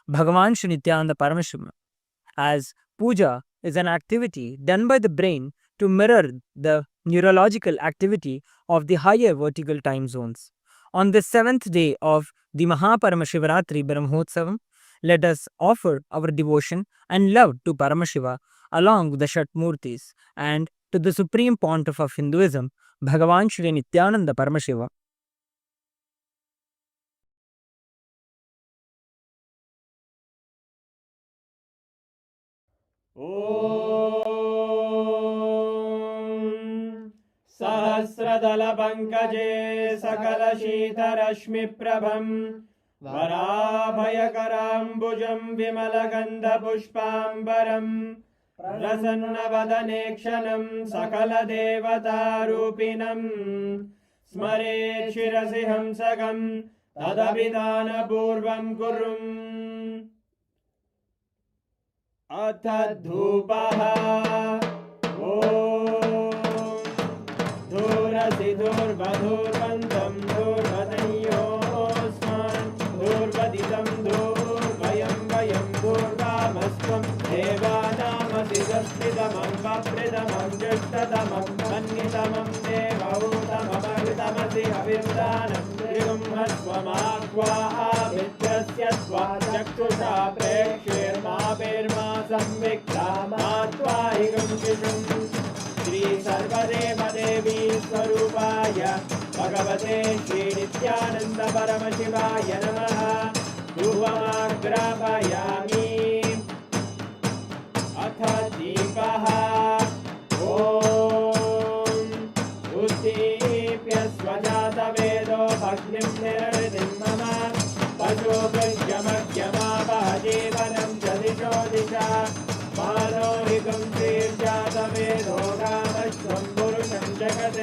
Bhagavan Shri Nithyananda Paramashivam, as puja is an activity done by the brain to mirror the neurological activity of the higher vertical time zones. On the 7th day of the Mahaparamashivaratri Brahmotsavam, let us offer our devotion and love to Paramashiva along with the Shatmurtis and to the supreme pontiff of Hinduism, Bhagavan Shri Nithyananda Paramashiva. सहस्रदलपङ्कजे सकलशीतरश्मिप्रभं वराभयकराम्बुजं विमलगन्धपुष्पाम्बरं प्रसन्नवदने क्षणं सकलदेवतारूपिणं स्मरेत् शिरसि हंसकं तदभिधानपूर्वं कुर्वन् अथ धूपः धूरसि धूर्वधूर्वन्तं धूर्वदयोस्मान् धूर्वदितं धूर्वयं वयं धूर्वामस्त्वं देवानामसि संस्थितमं वप्रतमं जुष्टतमं मन्यतमं देवहूतममृतमसि हविर्दानं त्रिगुंहस्त्वमाह्वाः मित्रस्य त्वा चक्षुषा प्रेक्ष्येर्मा संविक्ता मा त्वाहिगं शिशुम् श्री सर्वदेव देवी स्वरूपाय भगवते श्री नित्यानंद परमशिवाय नमः। धूपमाग्रापयामि अथ दीपः उद्दीप्य स्वजातवेदो भग्निं निर्वृतिं मम पशुभृत्यमग्यमापः जीवनं च दिशो दिशा मानोहिकं श्रीर्जातवेदो रामस्त्वं पुरुषं जगत्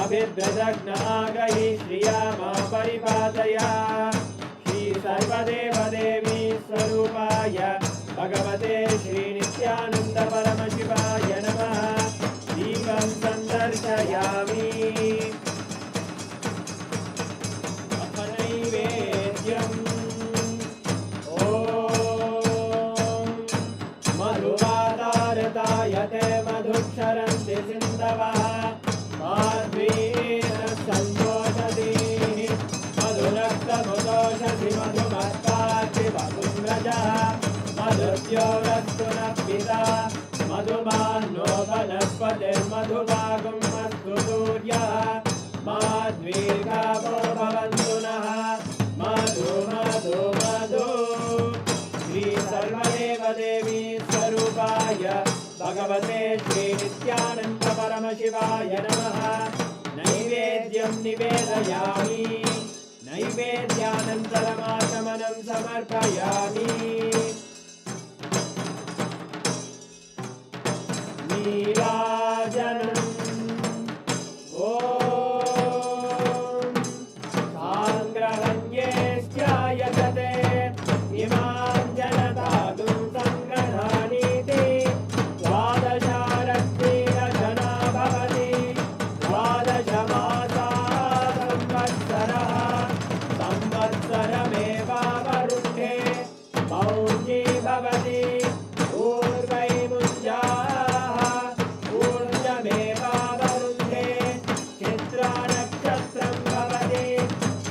अभिव्रजग्नागहि श्रिया मा परिपातया। श्री सर्वदेव देवी स्वरूपाय भगवते श्री नित्यानंद परमशिवाय नमः। दीपं सन्दर्शयामि अथ नैवेद्यम् मधुवादारतायते मधुक्षरन्ति सिन्धवः माध्वीन सन्तोषति मधुरक्तमुदोषति मधुमत्पाति मधुम्रजः मधुद्योरस्तु नः पिता मधुमान्नो वनस्पतिर्मधुभागं अस्तु सूर्यः माध्वीर्गावो भवन्तु नः मधु मधु मधु। श्री सर्वदेव देवी स्वरूपाय भगवते श्री नित्यानंद परमशिवाय नमः। नैवेद्यं निवेदयामि नैवेद्यानन्तरमाचमनं समर्पयामि। नीराजनम् साङ्ग्रहण्ये स्यायते इमां जनतागुं सङ्ग्रहाणीति द्वादशारत्नेरजना भवति द्वादशमासा संवत्सरः संवत्सरमेवावरुद्धे मौञ्जी भवति ऊर्वैमुञ्जाः ऊर्जमेवावरुद्धे चित्रानक्षत्रं भवति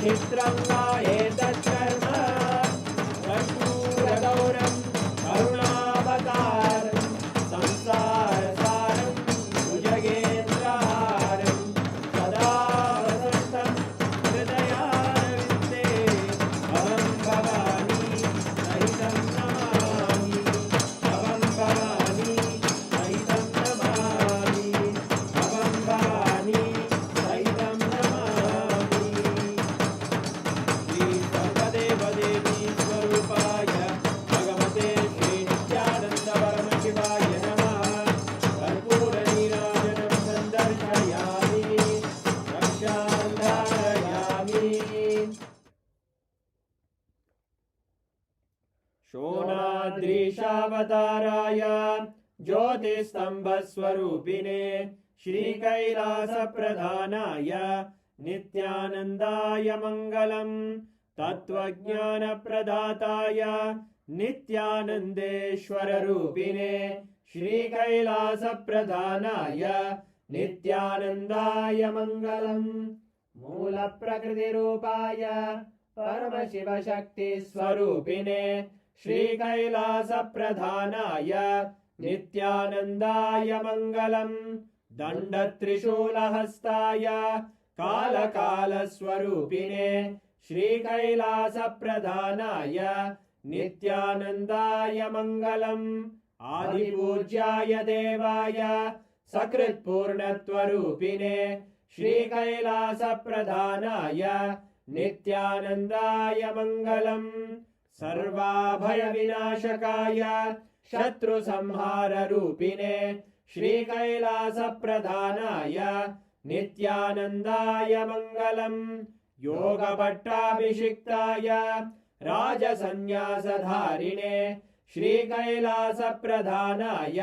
चित्रं वा एतत्कर्म कर्पूरगौरं करुणावतारं संसारसारं भुजगेन्द्रहारं सदा वसन्तं हृदयारविन्दे भवं भवानी सहितं नमामि भवं भवानी सहितं नमामि भवं भवानी सहितं नमामि। श्री सर्वदेव देवी स्वरूपाय भगवते श्री नित्यानंद परमशिवाय नमः। कर्पूरनीराजनं सन्दर्शयामि रक्षां धारयामि। शोणाद्रीशावताराय ज्योतिस्तंभस्वरूपिणे श्रीकैलासप्रधानाय नित्यानन्दाय मङ्गलम्। तत्त्वज्ञानप्रदाताय नित्यानन्देश्वररूपिणे श्रीकैलासप्रधानाय नित्यानन्दाय मङ्गलम्। मूलप्रकृतिरूपाय परमशिवशक्तिस्वरूपिणे श्रीकैलासप्रधानाय नित्यानन्दाय मङ्गलम्। दण्डत्रिशूलहस्ताय कालकालस्वरूपिणे श्रीकैलासप्रधानाय नित्यानन्दाय मङ्गलम्। आदिपूज्याय देवाय सकृत्पूर्णत्वरूपिणे श्रीकैलासप्रधानाय नित्यानन्दाय मङ्गलम्। सर्वाभयविनाशकाय शत्रुसंहाररूपिणे श्रीकैलासप्रधानाय नित्यानन्दाय मङ्गलम्। योगभट्टाभिषिक्ताय राजसन्न्यासधारिणे श्रीकैलासप्रधानाय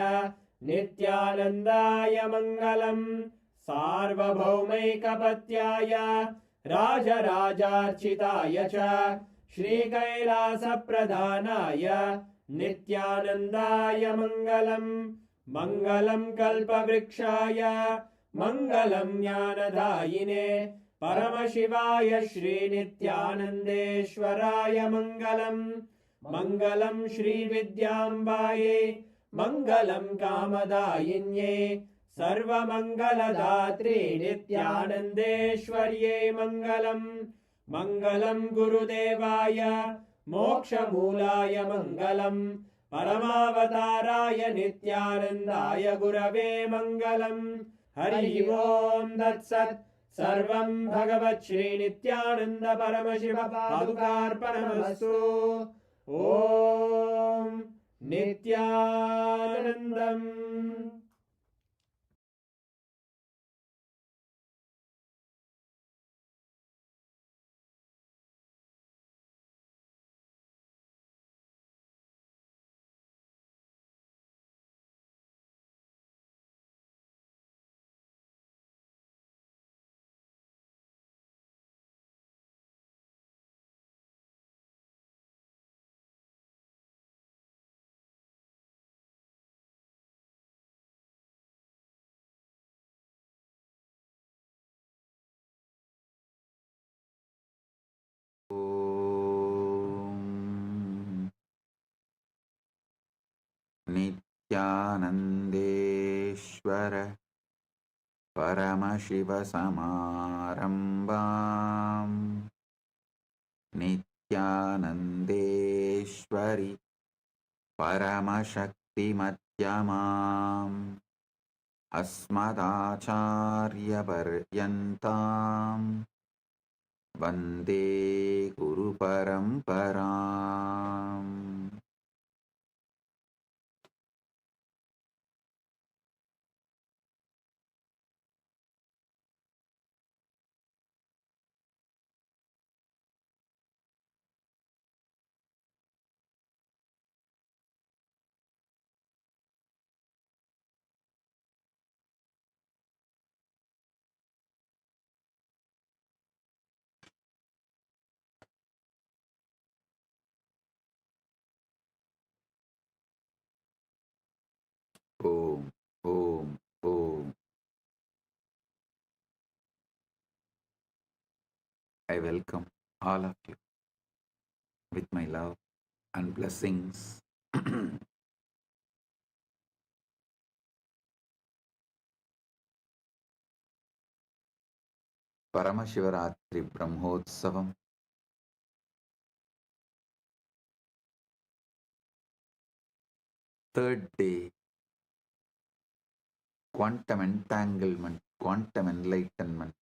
नित्यानन्दाय मङ्गलम्। सार्वभौमैकपत्याय राजराजार्चिताय च श्रीकैलासप्रधानाय नित्यानन्दाय मङ्गलम्। मङ्गलं कल्पवृक्षाय मङ्गलं ज्ञानदायिने परमशिवाय श्रीनित्यानन्देश्वराय मङ्गलम्। मङ्गलं श्रीविद्याम्बायै मङ्गलं कामदायिन्यै सर्वमङ्गलदात्रे नित्यानन्देश्वर्यै मङ्गलम्। मङ्गलं गुरुदेवाय मोक्षमूलाय मङ्गलम्। परमावताराय नित्यानन्दाय गुरवे मङ्गलम्। हरि ओम् तत्सत्। सर्वं भगवत् श्रीनित्यानन्द परमशिव पादुकार्पणमस्तु। ॐ नित्यानन्दम्। नित्यानन्देश्वर परमशिवसमारम्भाम् नित्यानन्देश्वरि परमशक्तिमध्यमाम् अस्मदाचार्यपर्यन्ताम् वन्दे गुरुपरम्पराम्। Om, Om, Om. I welcome all of you with my love and blessings. Paramashivaratri Brahmotsavam, third day, quantum entanglement, quantum enlightenment,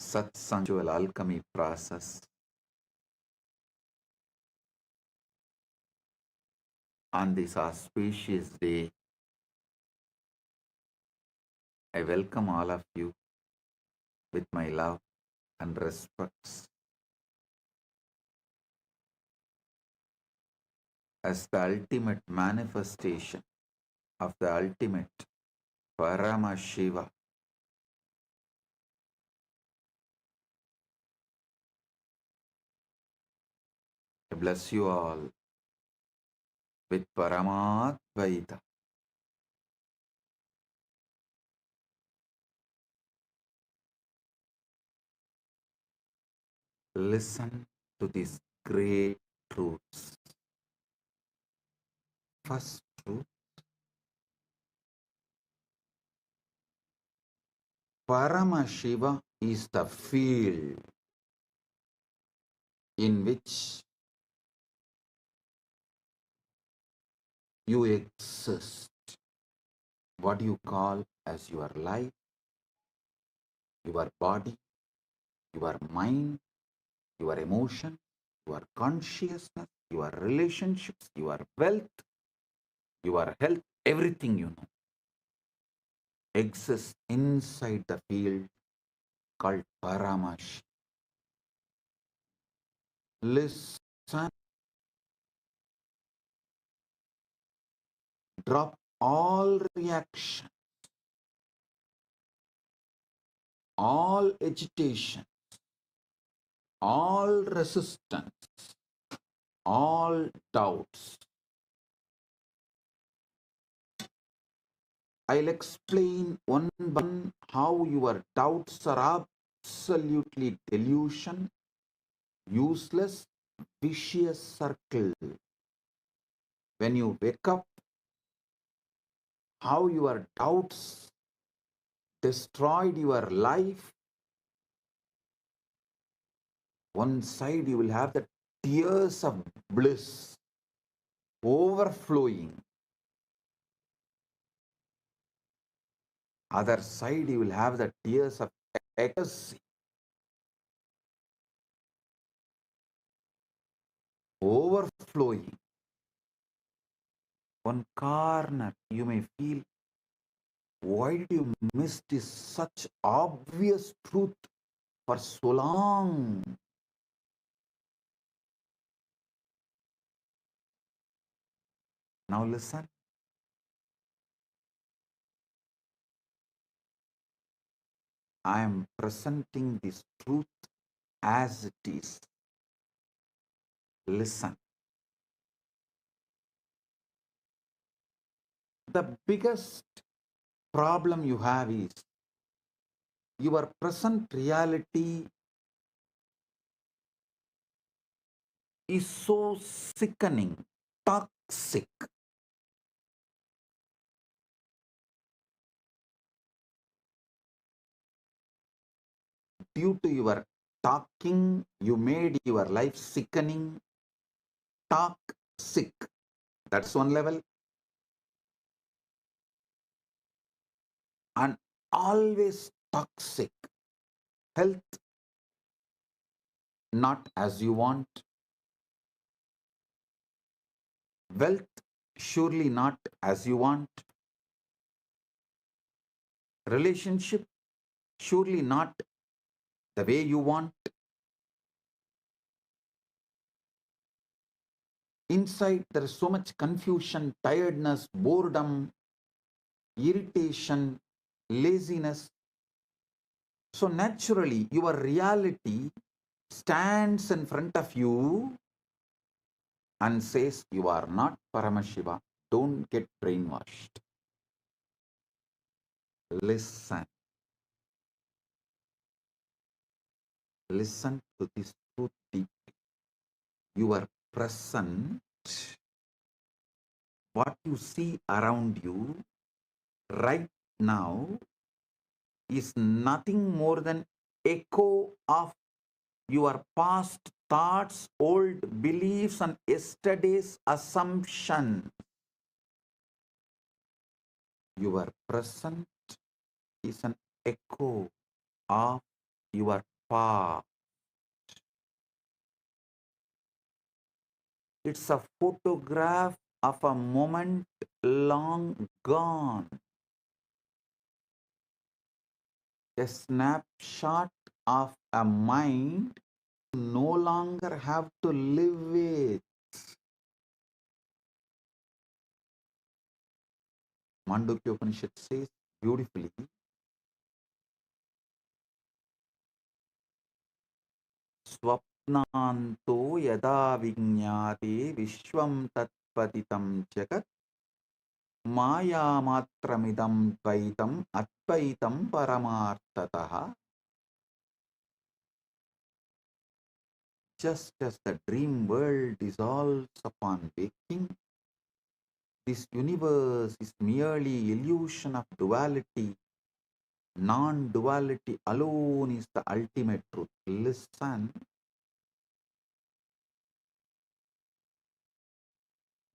Satsang alchemy process. On this auspicious day, I welcome all of you with my love and respects. As the ultimate manifestation of the ultimate Paramashiva, bless you all with Paramadvaita. Listen to these great truths. First truth, Paramashiva is the field in which you exist. What you call as your life, your body, your mind, your emotion, your consciousness, your relationships, your wealth, your health, everything you know exists inside the field called Paramasha. Listen, drop all reaction, all agitation, all resistance, all doubts. I'll explain one by one how your doubts are absolutely delusion, useless, vicious circle. When you wake up, how your doubts destroyed your life. One side you will have the tears of bliss overflowing. Other side you will have the tears of ecstasy overflowing. One corner you may feel, why did you miss this such obvious truth for so long? Now listen. I am presenting this truth as it is. Listen. The biggest problem you have is your present reality is so sickening, toxic. Due to your talking, you made your life sickening, toxic. That's one level. And always toxic. Health, not as you want. Wealth, surely not as you want. Relationship, surely not the way you want. Inside, there is so much confusion, tiredness, boredom, irritation, laziness. So naturally, your reality stands in front of you and says, you are not Paramashiva. Don't get brainwashed. Listen. Listen to this truth deeply. You are present. What you see around you right now is nothing more than echo of your past thoughts, old beliefs, and yesterday's assumption. Your present is an echo of your past. It's a photograph of a moment long gone. A snapshot of a mind you no longer have to live with. Mandukya Upanishad says beautifully, Nanto yada vignate vishwam tatpaditam jagat maya matramidam dvaitam advaitam paramartataha. Just as the dream world dissolves upon waking, this universe is merely illusion of duality. Non-duality alone is the ultimate truth. Listen,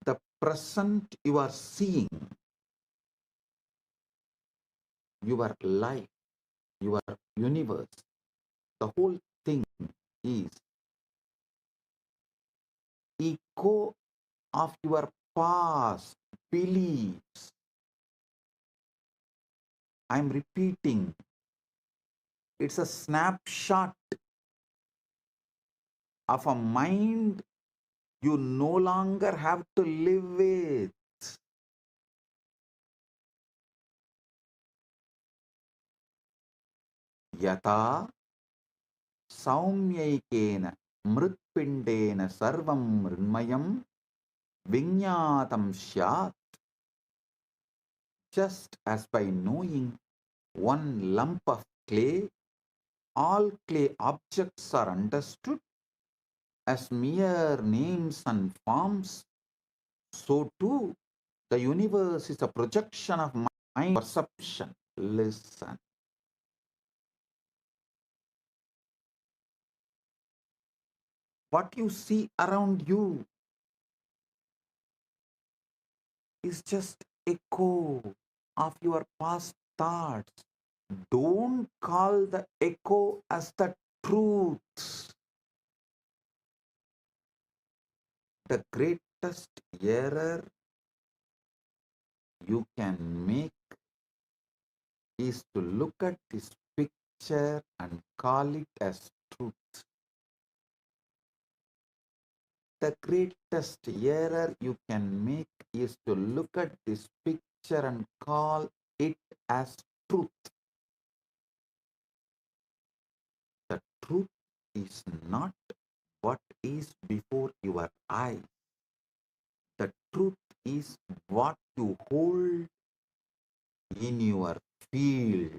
the present you are seeing, your life, your universe, the whole thing is echo of your past beliefs. I'm repeating, it's a snapshot of a mind you no longer have to live with. Yata saumyaikena mritpindena sarvam mrinmayam vinyatam syat. Just as by knowing one lump of clay, all clay objects are understood as mere names and forms, so too the universe is a projection of mind perception. Listen. What you see around you is just echo of your past thoughts. Don't call the echo as the truth. The greatest error you can make is to look at this picture and call it as truth. The greatest error you can make is to look at this picture and call it as truth. The truth is not what is before your eyes. The truth is what you hold in your field.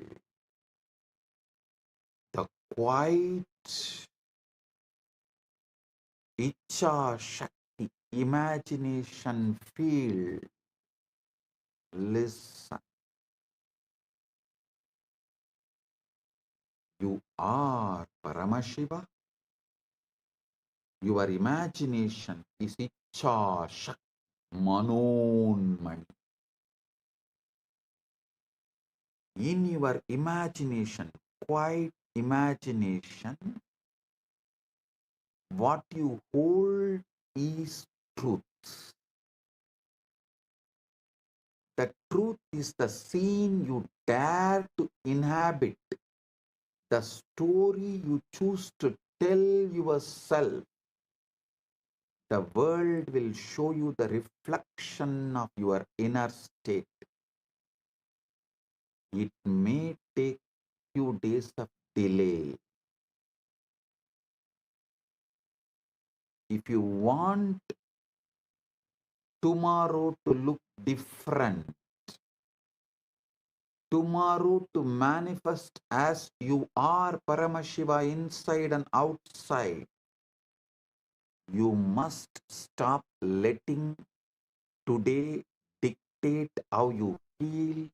The quiet Icha Shakti imagination field. Listen. You are Paramashiva. Your imagination is Icha Shakti Manonmani. In your imagination, quiet imagination, what you hold is truth. The truth is the scene you dare to inhabit, the story you choose to tell yourself. The world will show you the reflection of your inner state. It may take few days of delay. If you want tomorrow to look different, tomorrow to manifest as you are Paramashiva inside and outside, you must stop letting today dictate how you feel.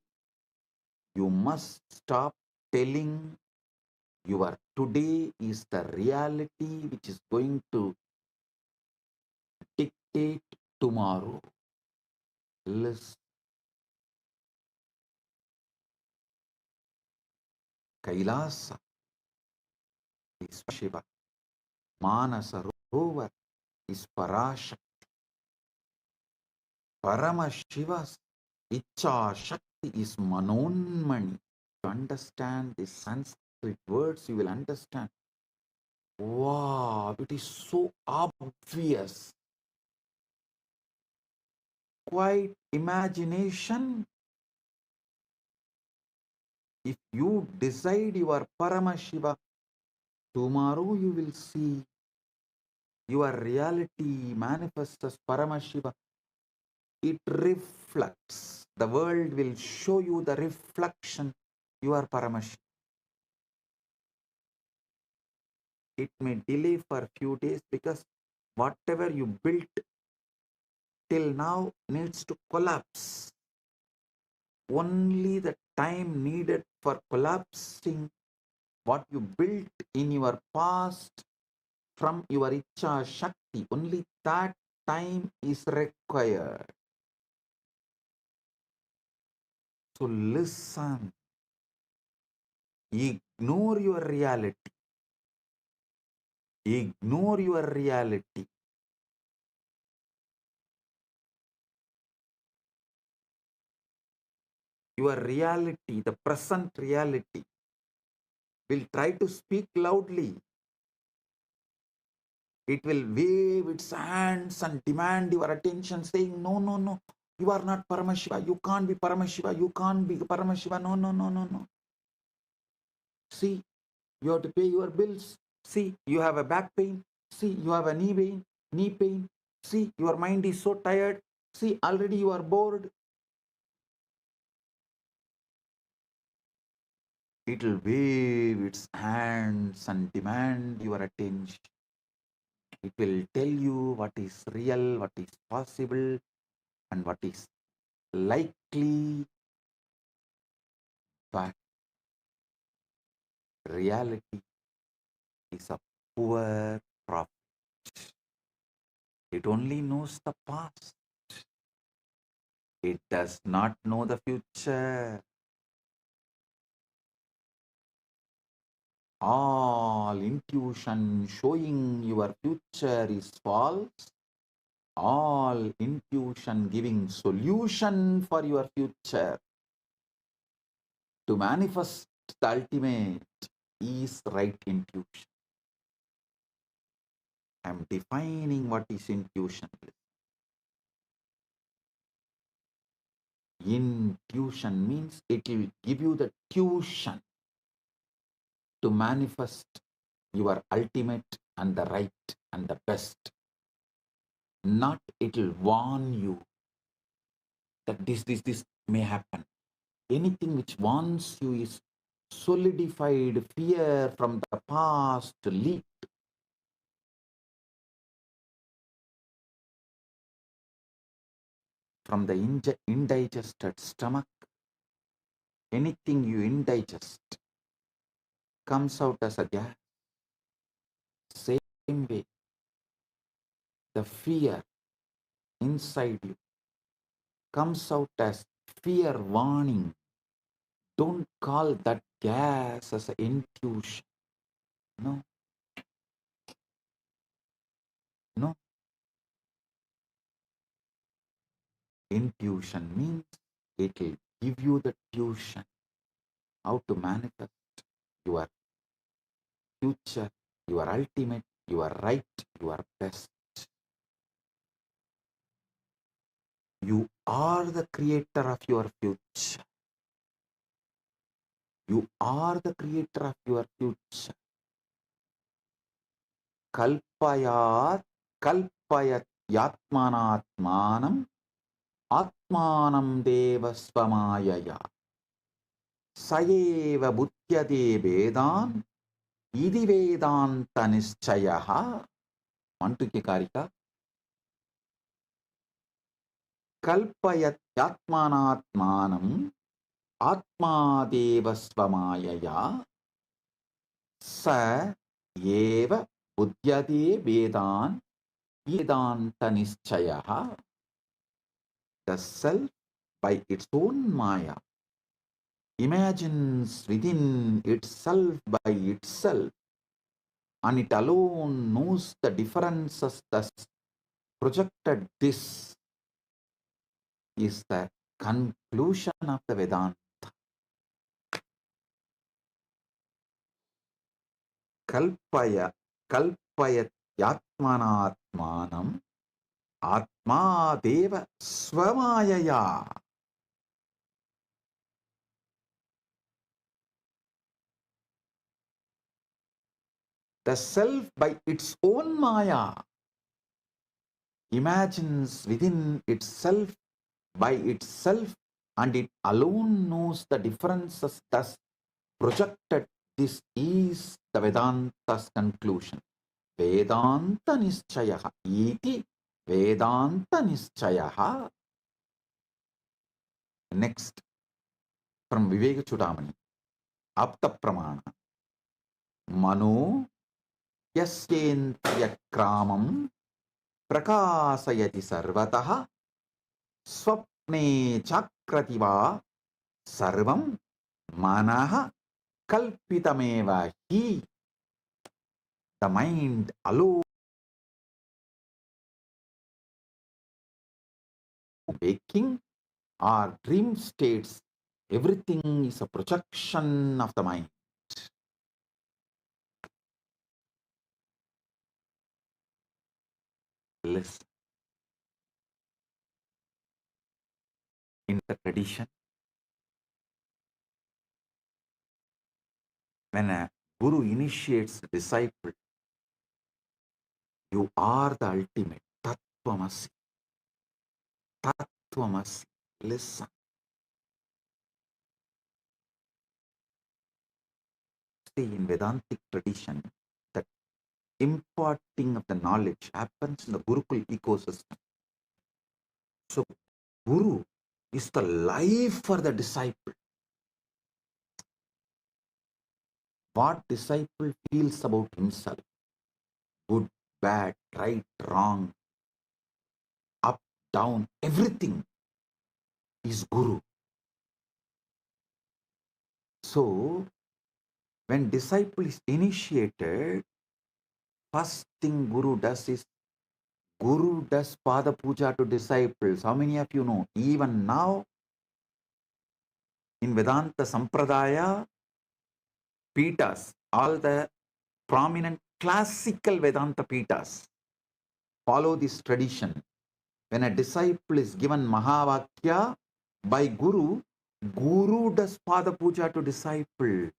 You must stop telling your today is the reality which is going to dictate tomorrow. Listen. Kailasa is Shiva. Manasa Rovar is Parashakti. Paramashiva's Icha Shakti is Manonmani. To understand the Sanskrit words, you will understand. Wow, it is so obvious. Quite imagination. If you decide you are Paramashiva, tomorrow you will see Your reality manifests as Paramashiva. It reflects. The world will show you the reflection. You are Paramashiva. It may delay for a few days because whatever you built till now needs to collapse. Only the time needed for collapsing what you built in your past from your Ichcha Shakti, only that time is required. So listen, ignore your reality, ignore your reality. Your reality, the present reality, will try to speak loudly. It will wave its hands and demand your attention, saying, no, no, no, you are not Paramashiva, you can't be Paramashiva, you can't be Paramashiva, no, no, no, no, no. See, you have to pay your bills. See, you have a back pain. See, you have a knee pain. See, your mind is so tired. See, already you are bored. It will wave its hands and demand your attention. It will tell you what is real, what is possible, and what is likely. But reality is a poor prophet. It only knows the past. It does not know the future. All intuition showing your future is false. All intuition giving solution for your future to manifest the ultimate is right intuition. I am defining what is intuition. Intuition means it will give you the tuition to manifest your ultimate and the right and the best. Not it will warn you that this may happen. Anything which warns you is solidified fear from the past leaked. From the indigested stomach. Anything you indigest comes out as a gas. Same way, the fear inside you comes out as fear warning. Don't call that gas as an intuition. No. No. Intuition means it will give you the tuition how to manifest your future, your ultimate, your right, your best. You are the creator of your future. You are the creator of your future. Kalpayat, kalpayat yatmanatmanam, atmanam devasvamayaya. Sayeva bhutyade vedan, idi vedanta nischayaha. Mantukikarika. Kalpayat yatmanatmanam, atma devasvamayaya. Sa eva buddhyate vedan vedanta nischayaha. The self by its own maya imagines within itself by itself, and it alone knows the differences thus projected. This is the conclusion of the Vedanta. Kalpaya, kalpayat yatmanatmanam, atma deva swamayaya. The self by its own maya imagines within itself by itself, and it alone knows the differences thus projected. This is the Vedanta's conclusion. Vedanta Nischayah iti Vedanta Nischayah. Next, from Viveka Chudamani, Apta Pramana. Mano yasyendriyakramam prakasayati sarvatah swapne chakrati sarvam manah kalpitameva hi. The mind alone, waking or dream states, everything is a projection of the mind. Listen. In the tradition, when a guru initiates a disciple, you are the ultimate. Tattvamasi. Tattvamasi. Listen. See, in Vedantic tradition, that imparting of the knowledge happens in the Gurukul ecosystem. So, Guru is the life for the disciple. What disciple feels about himself, good, bad, right, wrong, up, down, everything is Guru. So, when disciple is initiated, first thing Guru does is, Guru does Pada Puja to disciples. How many of you know? Even now, in Vedanta Sampradaya, Pitas, all the prominent classical Vedanta Pitas follow this tradition. When a disciple is given Mahavakya by Guru, Guru does Pada Puja to disciple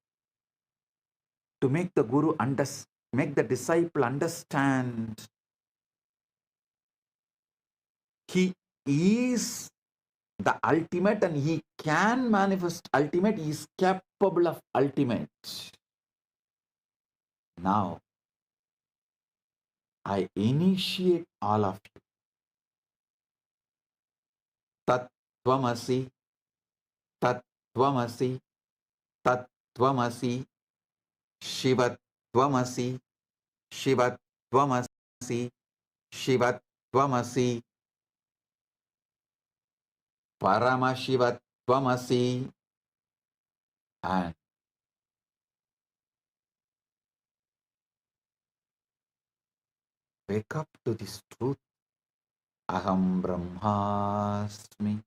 to make the Guru make the disciple understand he is the ultimate and he can manifest ultimate, he is capable of ultimate. Now, I initiate all of you. Tattvamasi, Tattvamasi, Tattvamasi, Shivatvamasi, Shivatvamasi, Shivatvamasi, Paramashivatvamasi, and wake up to this truth. Aham Brahmasmi,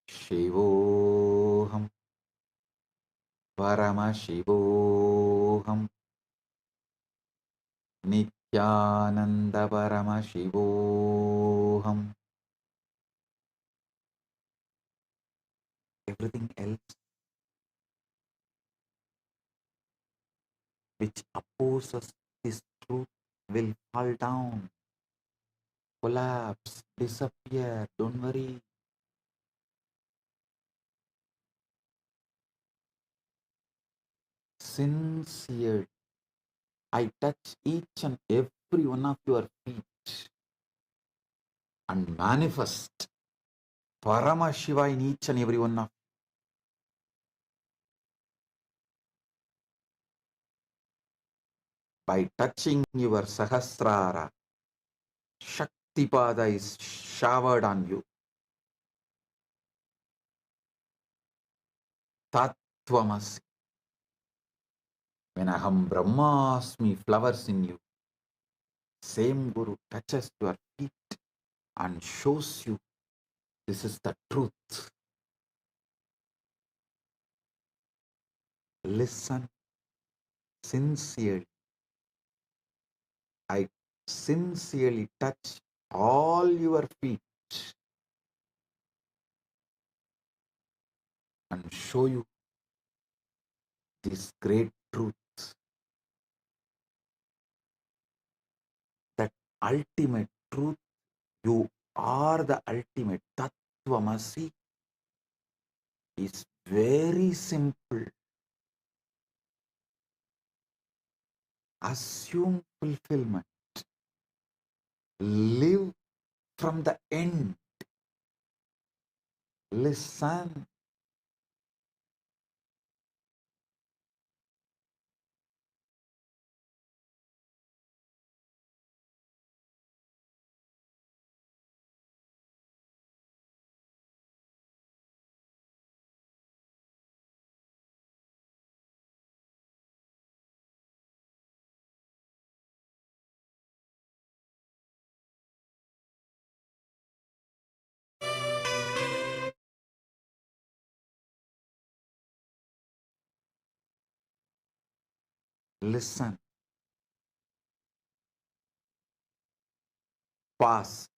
Shivoham, Paramashivoham, Nithyananda Paramashivoham. Everything else which opposes this truth will fall down, collapse, disappear. Don't worry. Sincere. I touch each and every one of your feet and manifest Paramashiva in each and every one of you. By touching your Sahasrara, Shaktipada is showered on you. Tattvamasi. When Aham Brahmasmi flowers in you, same Guru touches your feet and shows you this is the truth. Listen sincerely. I sincerely touch all your feet and show you this great truth that ultimate truth. You are the ultimate. Tattvamasi is very simple. Assume fulfillment. Live from the end. Listen. Listen. Past,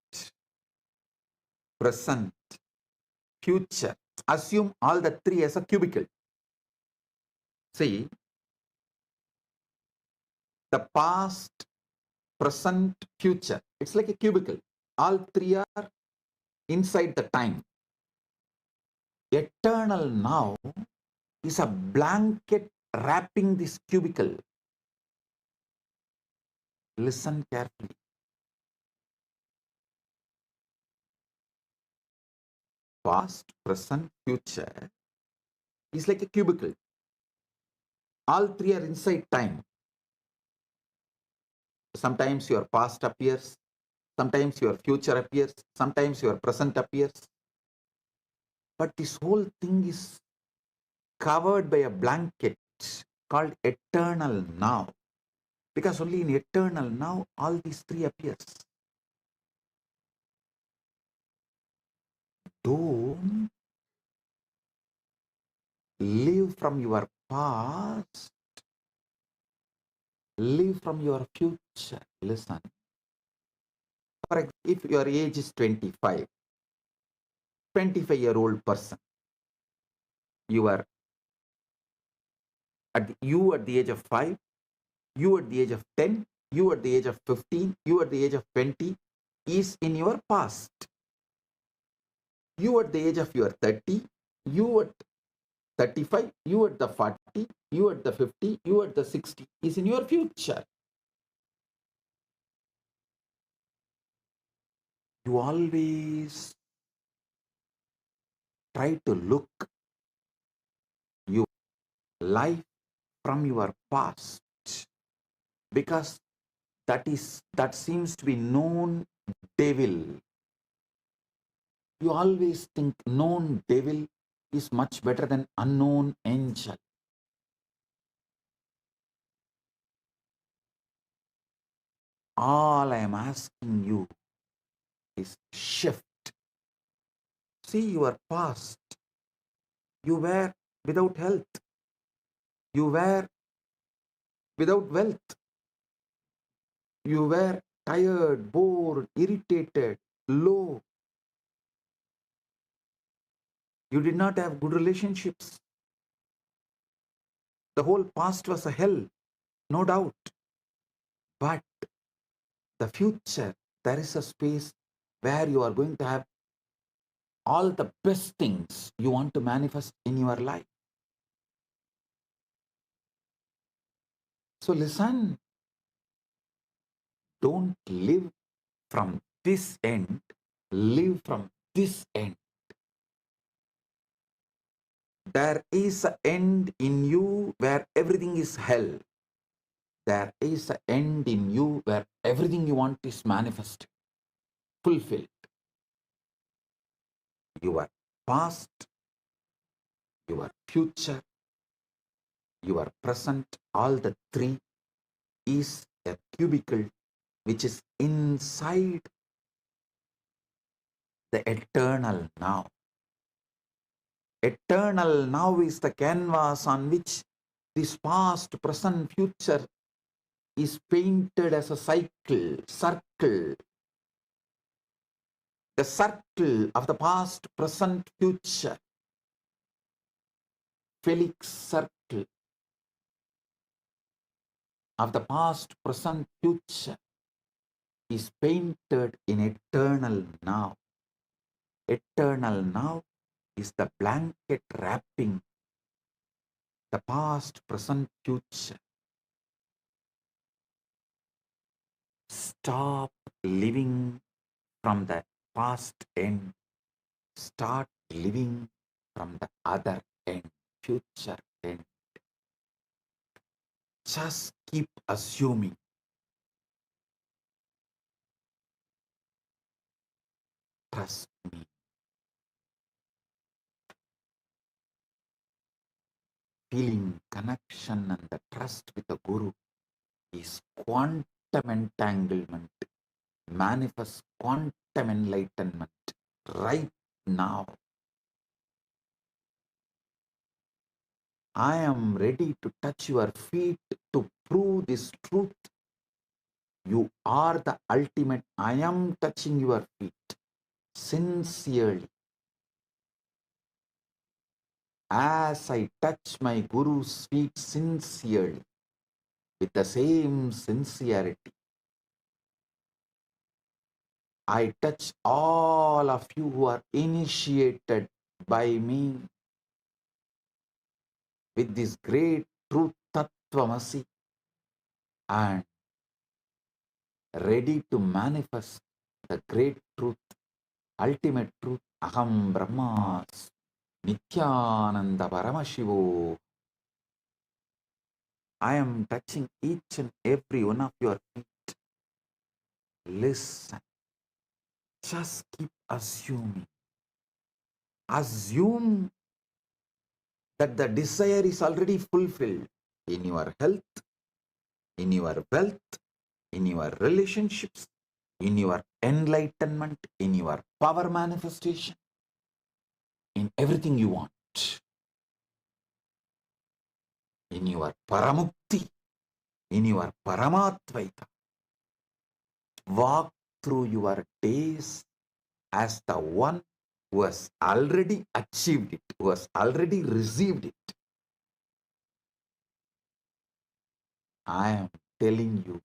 present, future. Assume all the three as a cubicle. See, the past, present, future. It's like a cubicle. All three are inside the time. Eternal now is a blanket wrapping this cubicle. Listen carefully. Past, present, future is like a cubicle. All three are inside time. Sometimes your past appears, sometimes your future appears, sometimes your present appears. But this whole thing is covered by a blanket called eternal now. Because only in eternal now all these three appears. Don't live from your past, live from your future. Listen. For example, if your age is 25, 25-year-old person, you are at the age of 5, you at the age of 10, you at the age of 15, you at the age of 20 is in your past. You at the age of your 30, you at 35, you at the 40, you at the 50, you at the 60 is in your future. You always try to look your life from your past, because that seems to be known devil. You always think known devil is much better than unknown angel. All I am asking you is shift. See your past. You were without health. You were without wealth. You were tired, bored, irritated, low. You did not have good relationships. The whole past was a hell, no doubt. But the future, there is a space where you are going to have all the best things you want to manifest in your life. So listen, don't live from this end, live from this end. There is an end in you where everything is hell. There is an end in you where everything you want is manifested, fulfilled. Your past, your future, your present, all the three is a cubicle which is inside the eternal now. Eternal now is the canvas on which this past, present, future is painted as a circle. The circle of the past, present, future. Felix circle of the past, present, future. is painted in eternal now. Eternal now is the blanket wrapping the past, present, future. Stop living from the past end. Start living from the other end, future end. Just keep assuming. Trust me. Feeling connection and the trust with the Guru is quantum entanglement, manifest quantum enlightenment right now. I am ready to touch your feet to prove this truth. You are the ultimate. I am touching your feet sincerely. As I touch my Guru's feet sincerely, with the same sincerity, I touch all of you who are initiated by me with this great truth, Tattvamasi, and ready to manifest the great truth, ultimate truth, Aham Brahmas, Nithyananda Paramashivam. I am touching each and every one of your feet. Listen. Just keep assuming. Assume that the desire is already fulfilled in your health, in your wealth, in your relationships, in your enlightenment, in your power manifestation, in everything you want, in your paramukti, in your paramatvaita. Walk through your days as the one who has already achieved it, who has already received it. I am telling you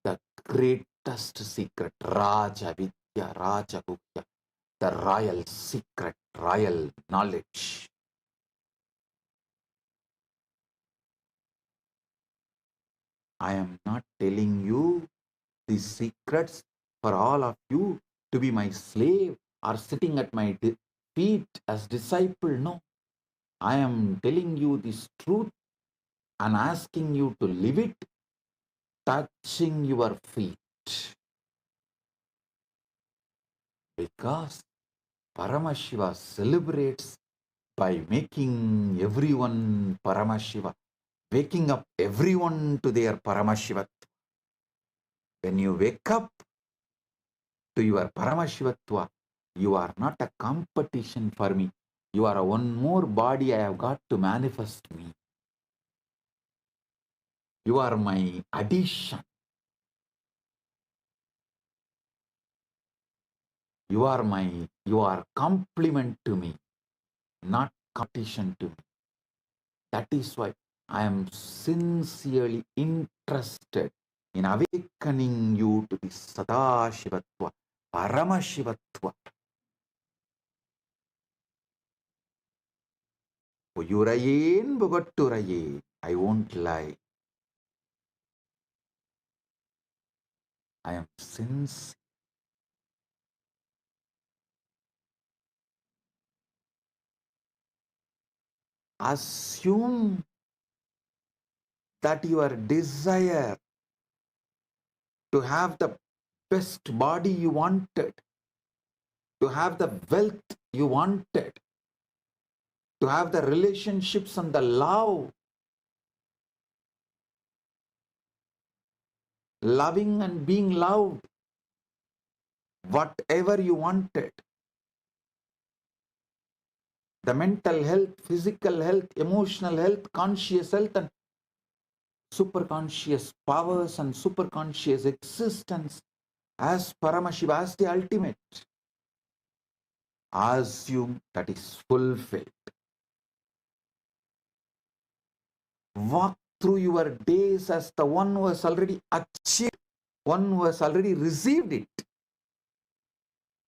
the greatest secret, Raja Vidya, Raja Gupta, the royal secret, royal knowledge. I am not telling you these secrets for all of you to be my slave or sitting at my feet as disciple. No, I am telling you this truth and asking you to live it, touching your feet. Because Paramashiva celebrates by making everyone Paramashiva, waking up everyone to their Paramashivatva. When you wake up to your Paramashivatva, you are not a competition for me. You are one more body I have got to manifest me. You are my addition. You are complement to me, not competition to me. That is why I am sincerely interested in awakening you to this Sadashivatva, Paramashivatva. Puyurayen Bugatturaye. I won't lie. I am sincere. Assume that your desire to have the best body you wanted, to have the wealth you wanted, to have the relationships and the love, loving and being loved, whatever you wanted, the mental health, physical health, emotional health, conscious health, and superconscious powers and superconscious existence as Paramashiva, as the ultimate. Assume that is fulfilled. Walk through your days as the one who has already achieved one who has already received it.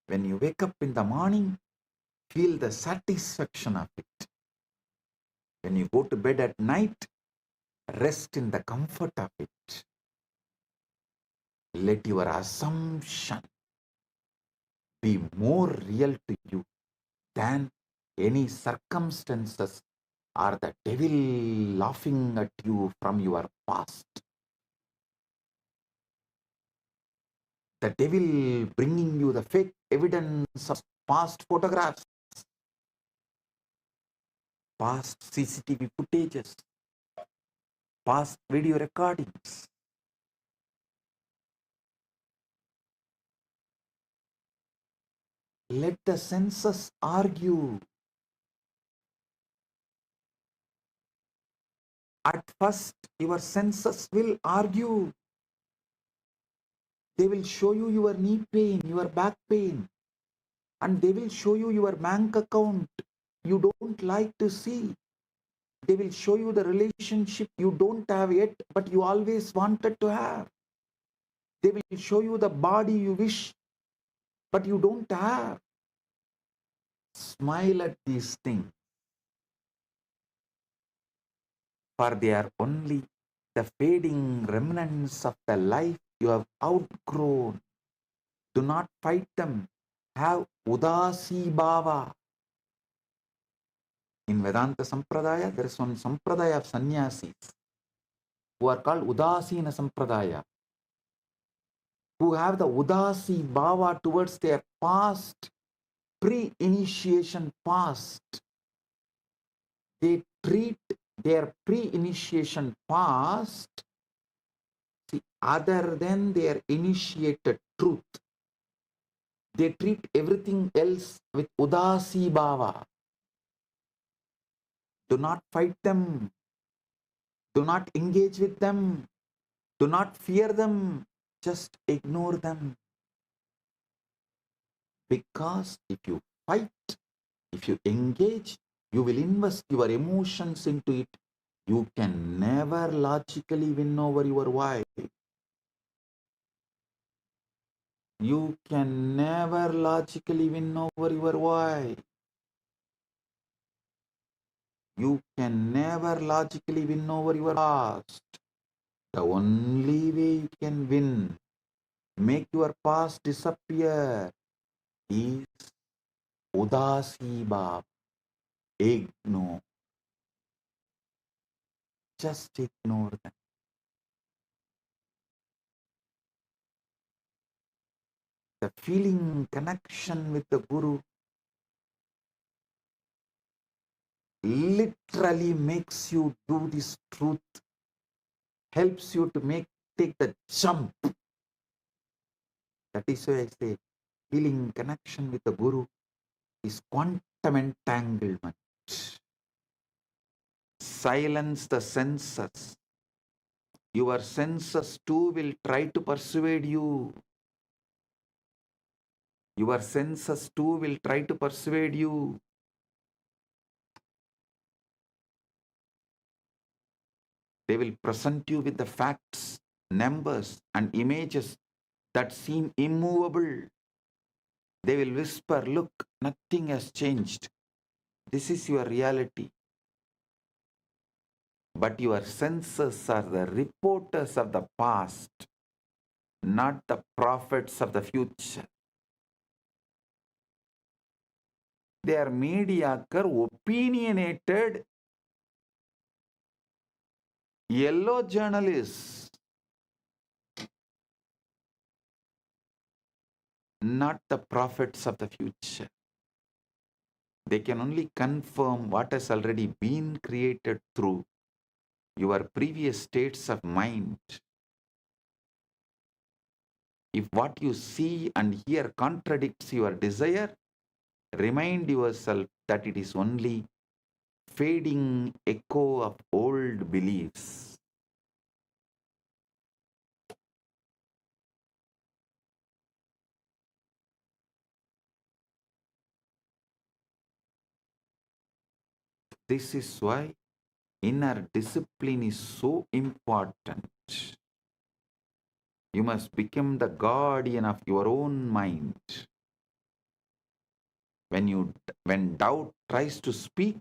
When you wake up in the morning, feel the satisfaction of it. When you go to bed at night, rest in the comfort of it. Let your assumption be more real to you than any circumstances or the devil laughing at you from your past. The devil bringing you the fake evidence of past photographs, past CCTV footages, past video recordings. Let the senses argue. At first, your senses will argue. They will show you your knee pain, your back pain, and they will show you your bank account you don't like to see. They will show you the relationship you don't have yet, but you always wanted to have. They will show you the body you wish, but you don't have. Smile at these things, for they are only the fading remnants of the life you have outgrown. Do not fight them. Have udasi bhava. In Vedanta Sampradaya, there is one Sampradaya of sannyasis who are called Udasina Sampradaya, who have the Udasi bhava towards their past, pre-initiation past. They treat their pre-initiation past other than their initiated truth. They treat everything else with Udasi bhava. Do not fight them. Do not engage with them. Do not fear them. Just ignore them. Because if you fight, if you engage, you will invest your emotions into it. You can never logically win over your wife. You can never logically win over your wife. You can never logically win over your past. The only way you can win, make your past disappear, is Udasi bhava. Ignore. Just ignore them. The feeling connection with the Guru literally makes you do this truth, helps you to take the jump. That is why I say feeling connection with the Guru is quantum entanglement. Silence the senses. Your senses too will try to persuade you. Your senses too will try to persuade you. They will present you with the facts, numbers, and images that seem immovable. They will whisper, look, nothing has changed. This is your reality. But your senses are the reporters of the past, not the prophets of the future. They are mediocre, opinionated, yellow journalists, not the prophets of the future. They can only confirm what has already been created through your previous states of mind. If what you see and hear contradicts your desire, remind yourself that it is only fading echo of old beliefs. This is why inner discipline is so important. You must become the guardian of your own mind. When doubt tries to speak,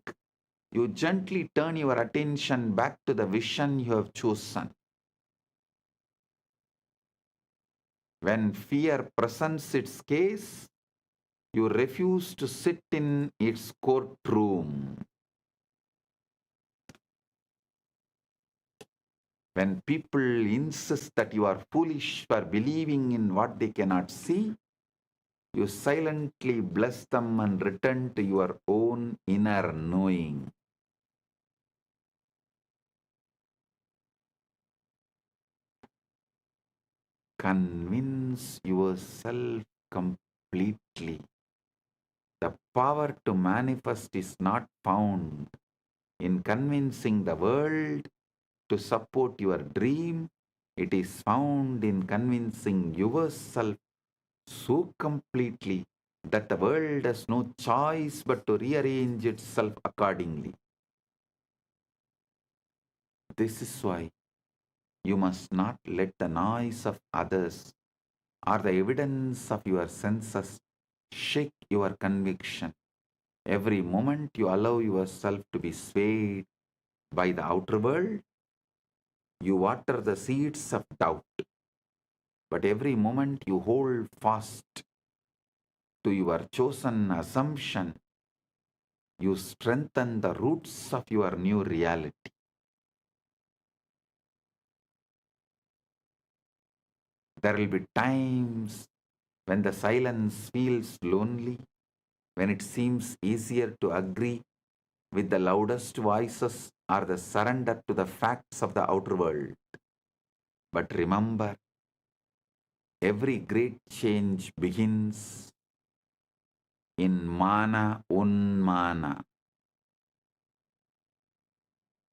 you gently turn your attention back to the vision you have chosen. When fear presents its case, you refuse to sit in its courtroom. When people insist that you are foolish for believing in what they cannot see, you silently bless them and return to your own inner knowing. Convince yourself completely. The power to manifest is not found in convincing the world to support your dream. It is found in convincing yourself so completely that the world has no choice but to rearrange itself accordingly. This is why you must not let the noise of others or the evidence of your senses shake your conviction. Every moment you allow yourself to be swayed by the outer world, you water the seeds of doubt. But every moment you hold fast to your chosen assumption, you strengthen the roots of your new reality. There will be times when the silence feels lonely, when it seems easier to agree with the loudest voices or the surrender to the facts of the outer world. But remember, every great change begins in mana unmana,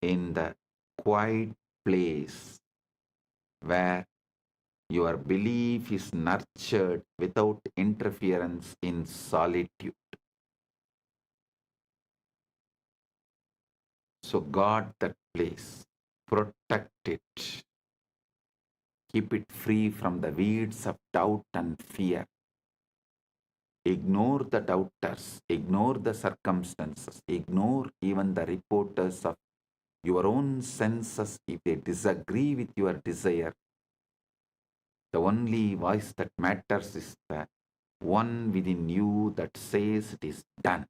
in the quiet place where your belief is nurtured without interference in solitude. So guard that place, protect it, keep it free from the weeds of doubt and fear. Ignore the doubters, ignore the circumstances, ignore even the reporters of your own senses if they disagree with your desire. The only voice that matters is the one within you that says it is done.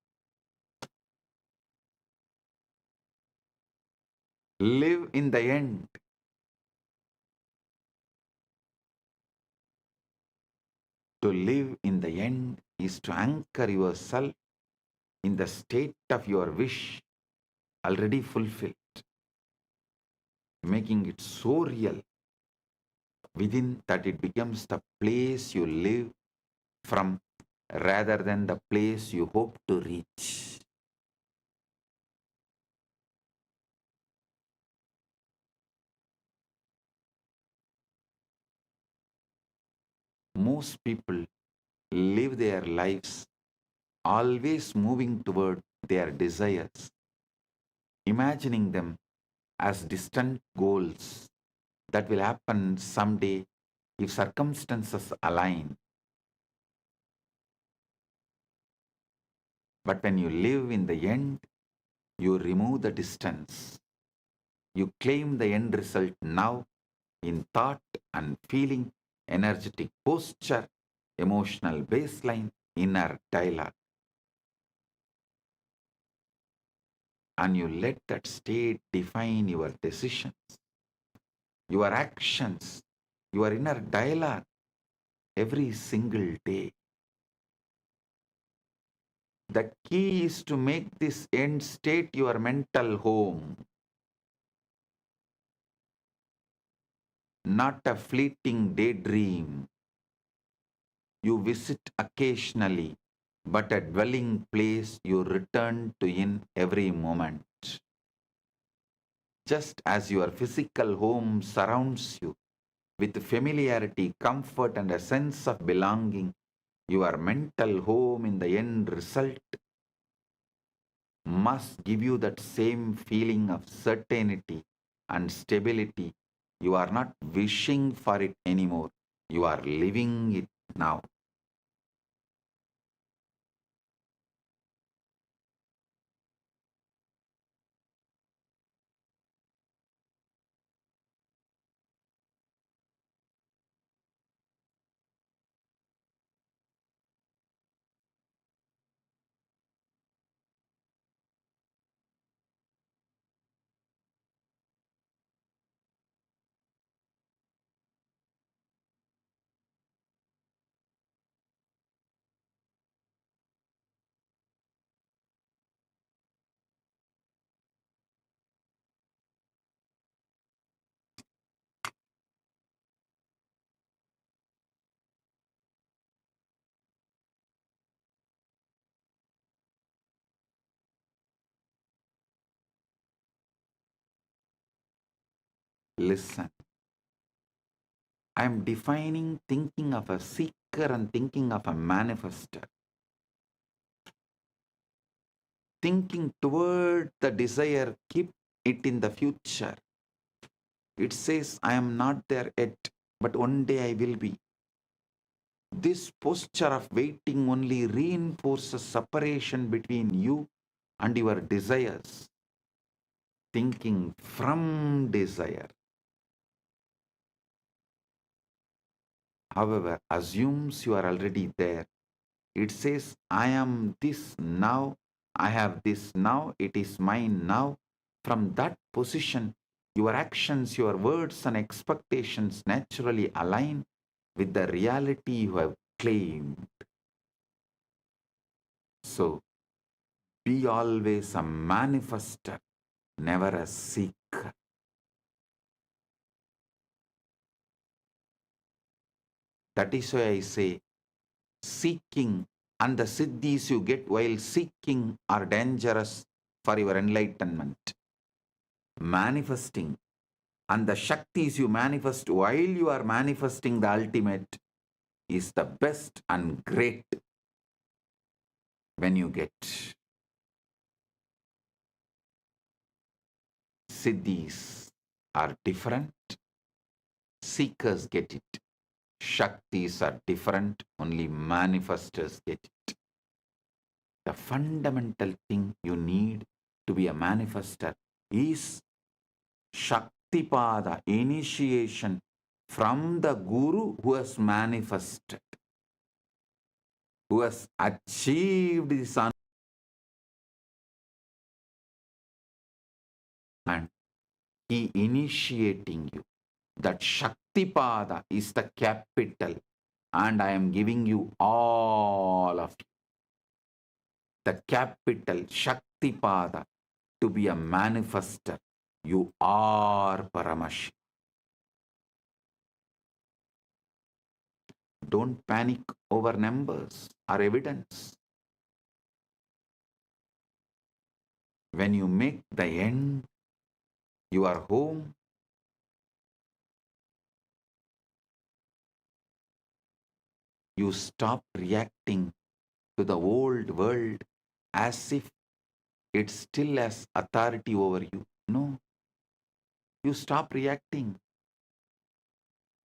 Live in the end. To live in the end is to anchor yourself in the state of your wish already fulfilled, making it so real within that it becomes the place you live from rather than the place you hope to reach. Most people live their lives always moving toward their desires, imagining them as distant goals that will happen someday if circumstances align. But when you live in the end, you remove the distance. You claim the end result now in thought and feeling, energetic posture, emotional baseline, inner dialogue. And you let that state define your decisions, your actions, your inner dialogue every single day. The key is to make this end state your mental home, not a fleeting daydream you visit occasionally, but a dwelling place you return to in every moment. Just as your physical home surrounds you with familiarity, comfort, and a sense of belonging, your mental home in the end result must give you that same feeling of certainty and stability. You are not wishing for it anymore. You are living it now. Listen. I am defining thinking of a seeker and thinking of a manifester. Thinking toward the desire, keep it in the future. It says, I am not there yet, but one day I will be. This posture of waiting only reinforces separation between you and your desires. Thinking from desire, however, assumes you are already there. It says, I am this now, I have this now, it is mine now. From that position, your actions, your words and expectations naturally align with the reality you have claimed. So, be always a manifester, never a seeker. That is why I say, seeking and the siddhis you get while seeking are dangerous for your enlightenment. Manifesting and the shaktis you manifest while you are manifesting the ultimate is the best and great when you get. Siddhis are different, seekers get it. Shaktis are different, only manifestors get it. The fundamental thing you need to be a manifester is Shaktipada, initiation from the Guru who has manifested, who has achieved this and he initiating you. That Shaktipada is the capital, and I am giving you all of you. The capital Shaktipada to be a manifester. You are Paramasha. Don't panic over numbers or evidence. When you make the end your home, you stop reacting to the old world as if it still has authority over you. No, you stop reacting.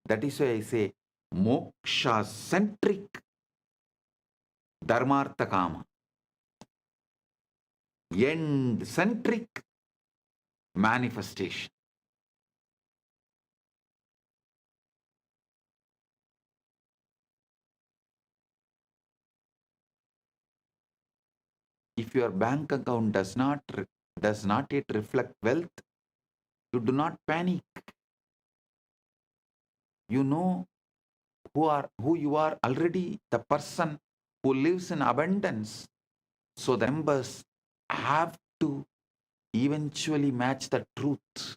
That is why I say moksha-centric dharmartha kama, end-centric manifestation. If your bank account does not yet reflect wealth, you do not panic. You know who you are already, the person who lives in abundance. So the numbers have to eventually match the truth.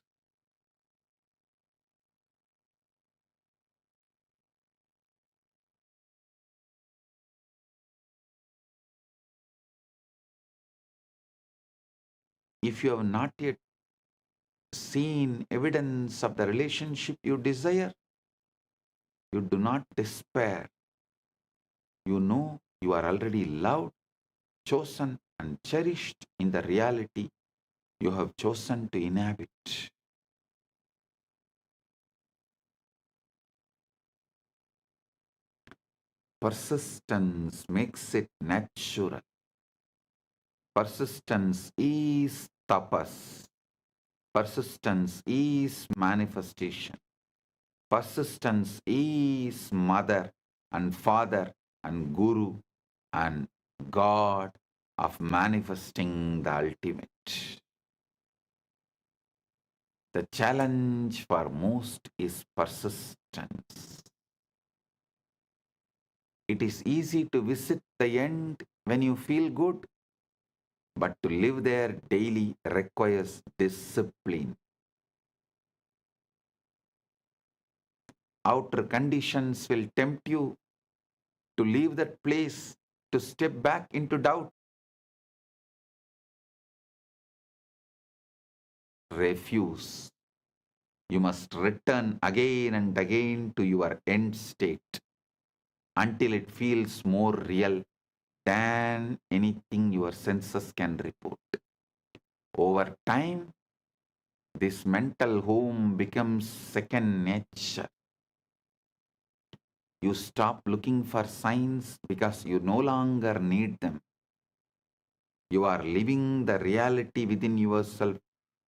If you have not yet seen evidence of the relationship you desire, you do not despair. You know you are already loved, chosen, and cherished in the reality you have chosen to inhabit. Persistence makes it natural. Persistence is tapas. Persistence is manifestation. Persistence is mother and father and guru and God of manifesting the ultimate. The challenge for most is persistence. It is easy to visit the end when you feel good, but to live there daily requires discipline. Outer conditions will tempt you to leave that place, to step back into doubt. Refuse. You must return again and again to your end state until it feels more real than anything your senses can report. Over time, this mental home becomes second nature. You stop looking for signs because you no longer need them. You are living the reality within yourself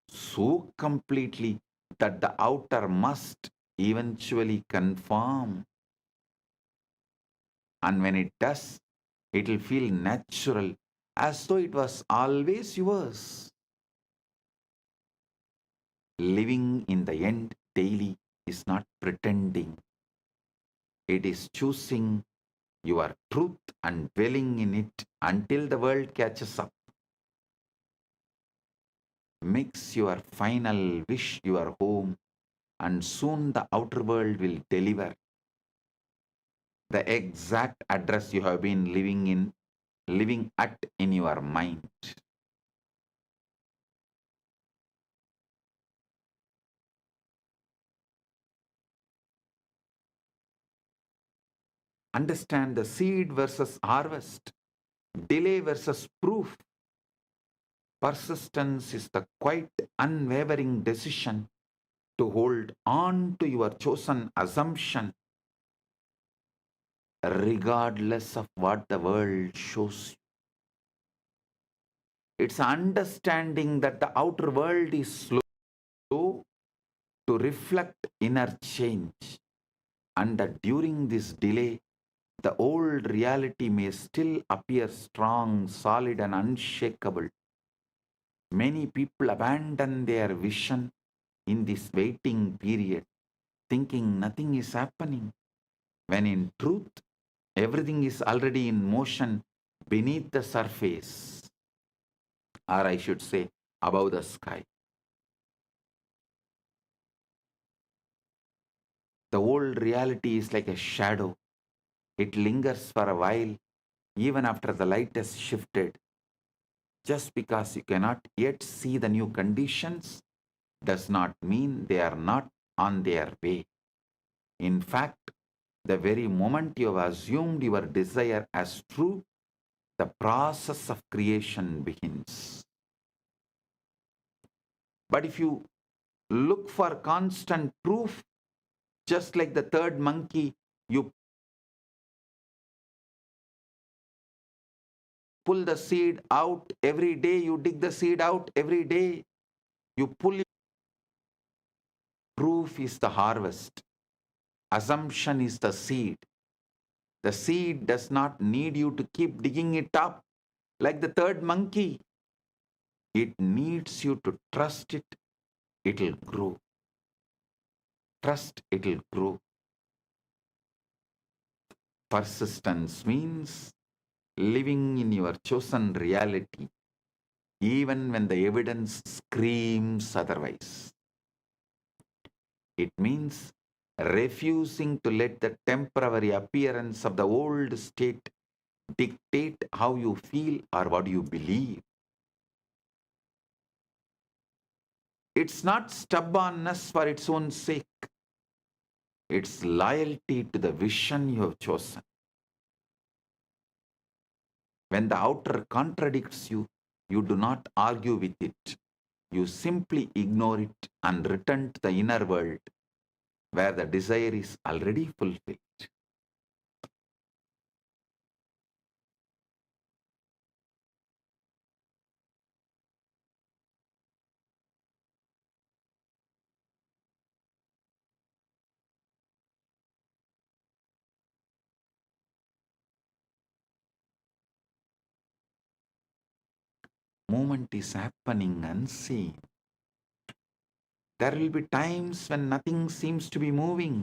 so completely that the outer must eventually conform. And when it does, it will feel natural, as though it was always yours. Living in the end daily is not pretending. It is choosing your truth and dwelling in it until the world catches up. Makes your final wish your home, and soon the outer world will deliver the exact address you have been living at in your mind. Understand the seed versus harvest, delay versus proof. Persistence is the quite unwavering decision to hold on to your chosen assumption regardless of what the world shows you. It's understanding that the outer world is slow to reflect inner change, and that during this delay, the old reality may still appear strong, solid, and unshakable. Many people abandon their vision in this waiting period, thinking nothing is happening, when in truth, everything is already in motion beneath the surface, or I should say, above the sky. The old reality is like a shadow. It lingers for a while, even after the light has shifted. Just because you cannot yet see the new conditions does not mean they are not on their way. In fact, the very moment you have assumed your desire as true, the process of creation begins. But if you look for constant proof, just like the third monkey, you pull the seed out every day, you dig the seed out every day, you pull it. Proof is the harvest. Assumption is the seed. The seed does not need you to keep digging it up like the third monkey. It needs you to trust it. It'll grow. Trust it'll grow. Persistence means living in your chosen reality, even when the evidence screams otherwise. It means refusing to let the temporary appearance of the old state dictate how you feel or what you believe. It's not stubbornness for its own sake. It's loyalty to the vision you have chosen. When the outer contradicts you, you do not argue with it. You simply ignore it and return to the inner world where the desire is already fulfilled. movement is happening unseen. There will be times when nothing seems to be moving.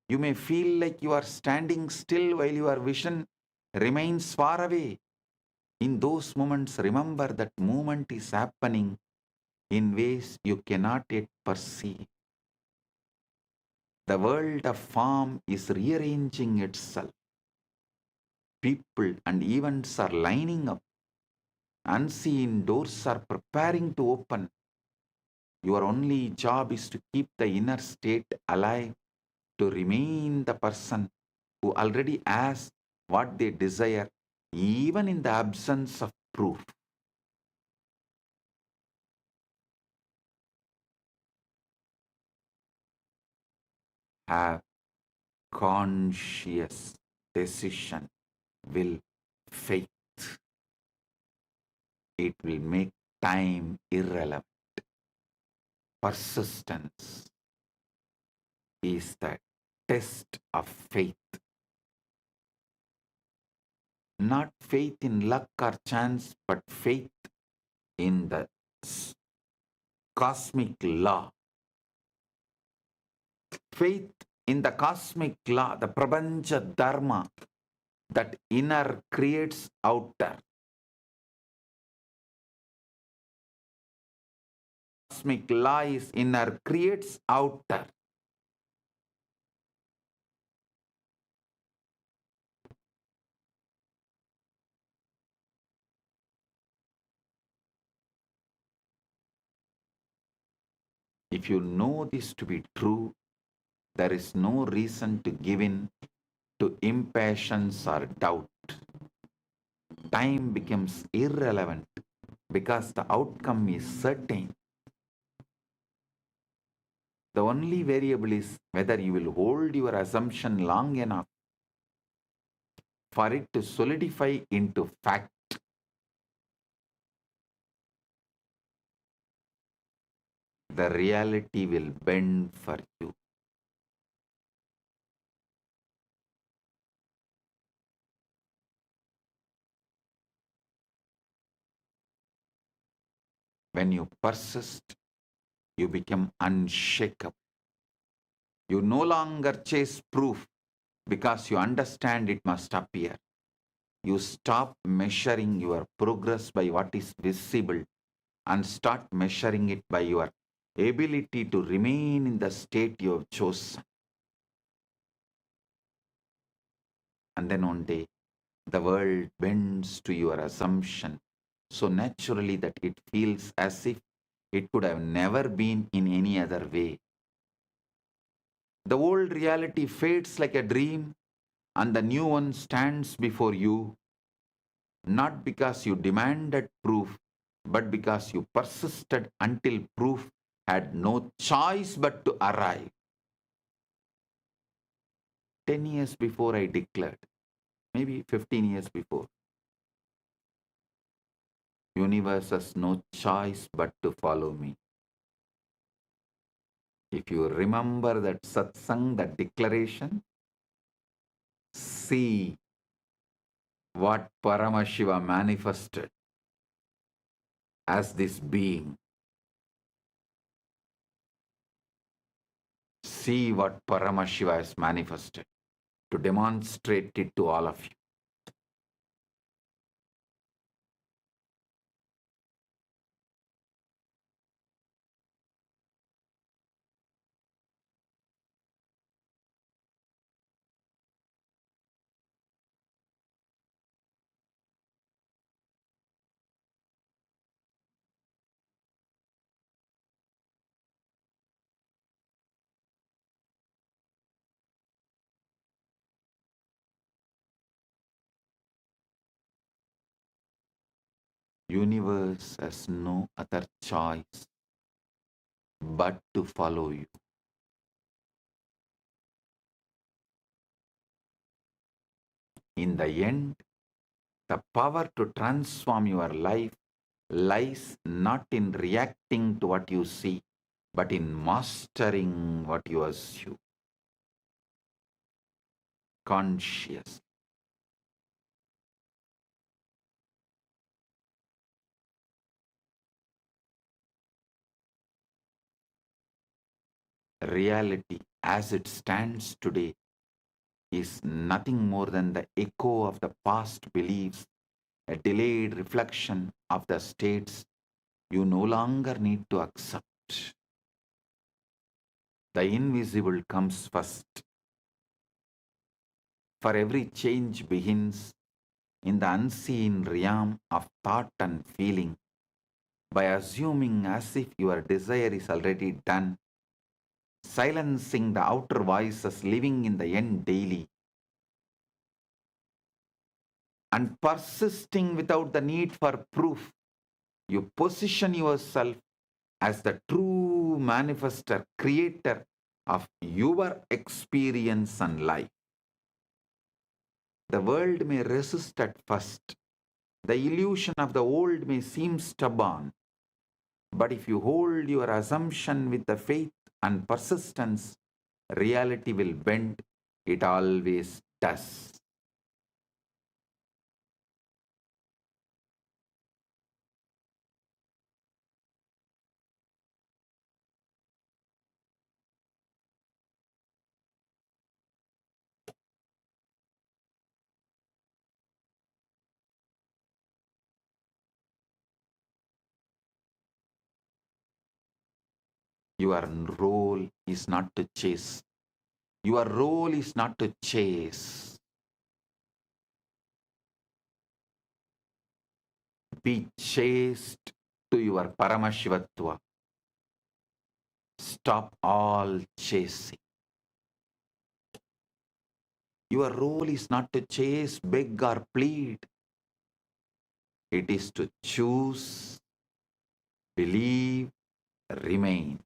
You may feel like you are standing still while your vision remains far away. In those moments, remember that movement is happening in ways you cannot yet perceive. The world of form is rearranging itself. People and events are lining up. Unseen doors are preparing to open. Your only job is to keep the inner state alive, to remain the person who already has what they desire, even in the absence of proof. Have conscious decision, will, faith. It will make time irrelevant. Persistence is the test of faith. Not faith in luck or chance, but faith in the cosmic law. Faith in the cosmic law, the Prabanja Dharma, that inner creates outer. Cosmic law is inner creates outer. If you know this to be true, there is no reason to give in to impatience or doubt. Time becomes irrelevant because the outcome is certain. The only variable is whether you will hold your assumption long enough for it to solidify into fact. The reality will bend for you. When you persist, you become unshakable. You no longer chase proof because you understand it must appear. You stop measuring your progress by what is visible and start measuring it by your ability to remain in the state you have chosen. And then one day, the world bends to your assumption so naturally that it feels as if it could have never been in any other way. The old reality fades like a dream, and the new one stands before you, not because you demanded proof, but because you persisted until proof had no choice but to arrive. 10 years before I declared, maybe 15 years before, universe has no choice but to follow me. If you remember that satsang, that declaration, see what Paramashiva manifested as this being. See what Paramashiva has manifested to demonstrate it to all of you. Universe has no other choice but to follow you. In the end, the power to transform your life lies not in reacting to what you see, but in mastering what you assume. Conscious. reality as it stands today is nothing more than the echo of the past beliefs, a delayed reflection of the states you no longer need to accept. The invisible comes first. For every change begins in the unseen realm of thought and feeling by assuming as if your desire is already done, silencing the outer voices living in the end daily, and persisting without the need for proof. You position yourself as the true manifester, creator of your experience and life. The world may resist at first. The illusion of the old may seem stubborn. But if you hold your assumption with the faith and persistence, reality will bend. It always does. Your role is not to chase. Your role is not to chase. Be chaste to your Paramashivatva. Stop all chasing. Your role is not to chase, beg, or plead. It is to choose, believe, remain.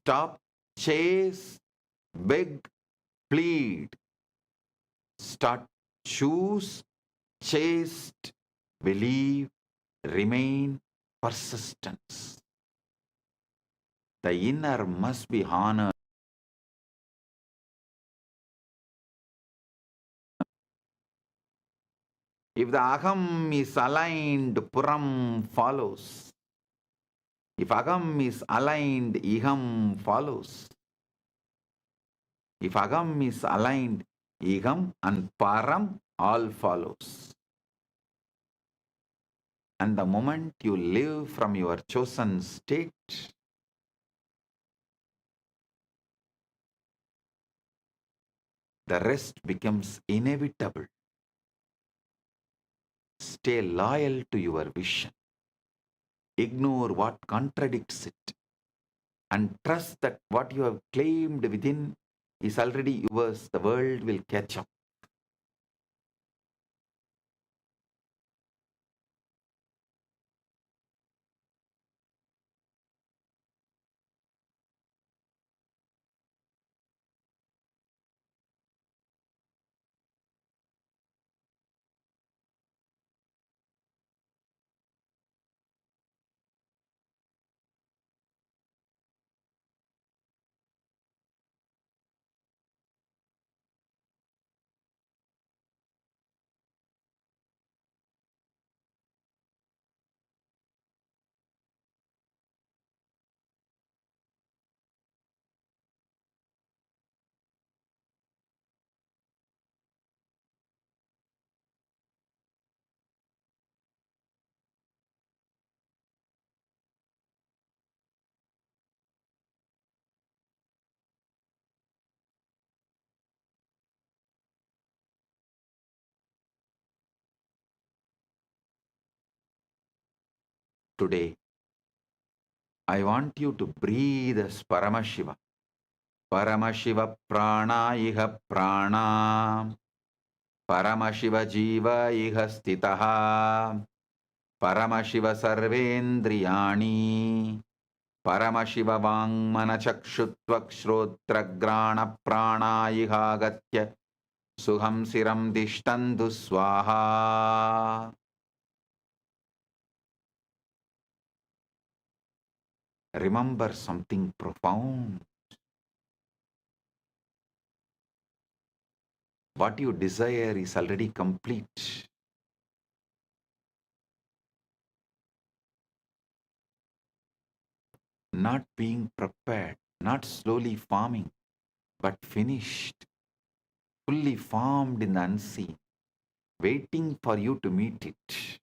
Stop, chase, beg, plead. Start, choose, chaste, believe, remain, persistence. The inner must be honored. If the aham is aligned, puram follows. If agam is aligned, iham follows. If agam is aligned, iham and param all follows. And the moment you live from your chosen state, the rest becomes inevitable. Stay loyal to your vision. Ignore what contradicts it. And trust that what you have claimed within is already yours. The world will catch up. Today, I want you to breathe as Paramashiva. Paramashiva prana iha prana. Paramashiva jiva iha stitaha. Paramashiva sarvendriyani. Paramashiva vangmana chakshutvakshrottragrana prana iha gatya. Suham siram dishtandu swaha. Remember something profound. What you desire is already complete. not being prepared, not slowly forming, but finished, fully formed in the unseen, waiting for you to meet it.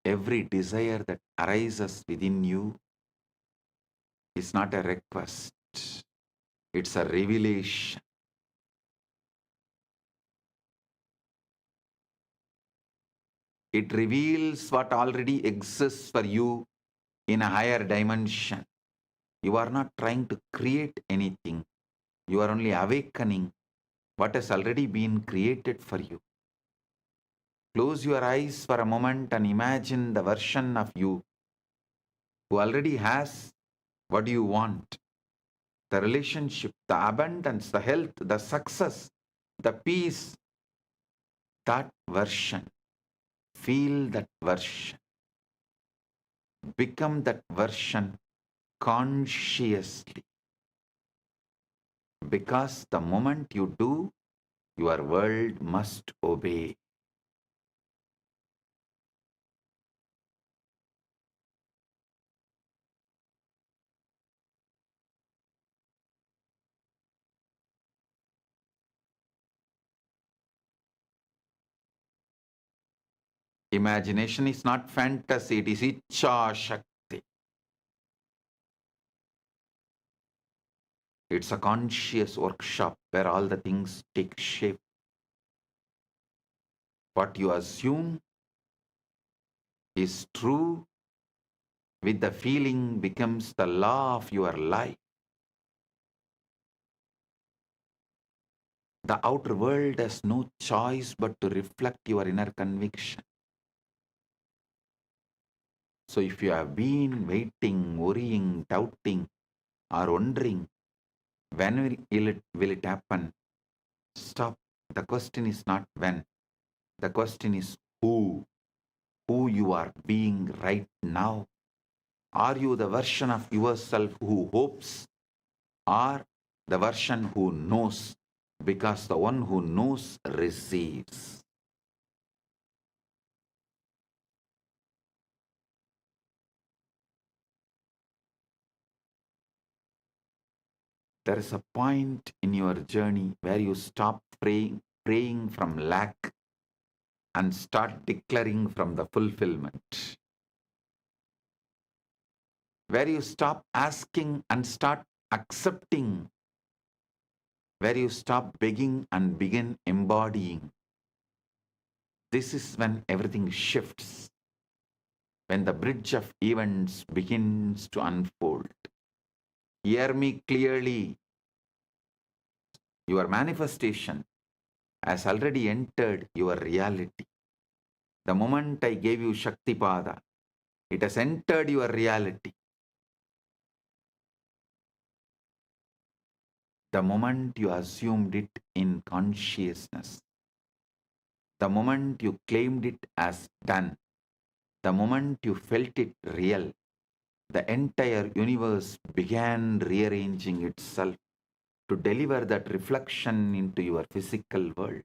Every desire that arises within you is not a request, it's a revelation. It reveals what already exists for you in a higher dimension. You are not trying to create anything. You are only awakening what has already been created for you. Close your eyes for a moment and imagine the version of you who already has what you want. The relationship, the abundance, the health, the success, the peace, that version. Feel that version. Become that version consciously. Because the moment you do, your world must obey. Imagination is not fantasy, it is Ichcha Shakti. It's a conscious workshop where all the things take shape. What you assume is true with the feeling becomes the law of your life. The outer world has no choice but to reflect your inner conviction. So if you have been waiting, worrying, doubting, or wondering, when will it happen? Stop. The question is not when. The question is who. Who you are being right now. Are you the version of yourself who hopes, or the version who knows? Because the one who knows receives. There is a point in your journey where you stop praying from lack and start declaring from the fulfillment. Where you stop asking and start accepting. Where you stop begging and begin embodying. This is when everything shifts. When the bridge of events begins to unfold. Hear me clearly. Your manifestation has already entered your reality. The moment I gave you Shaktipada, it has entered your reality. The moment you assumed it in consciousness, the moment you claimed it as done, the moment you felt it real, the entire universe began rearranging itself to deliver that reflection into your physical world.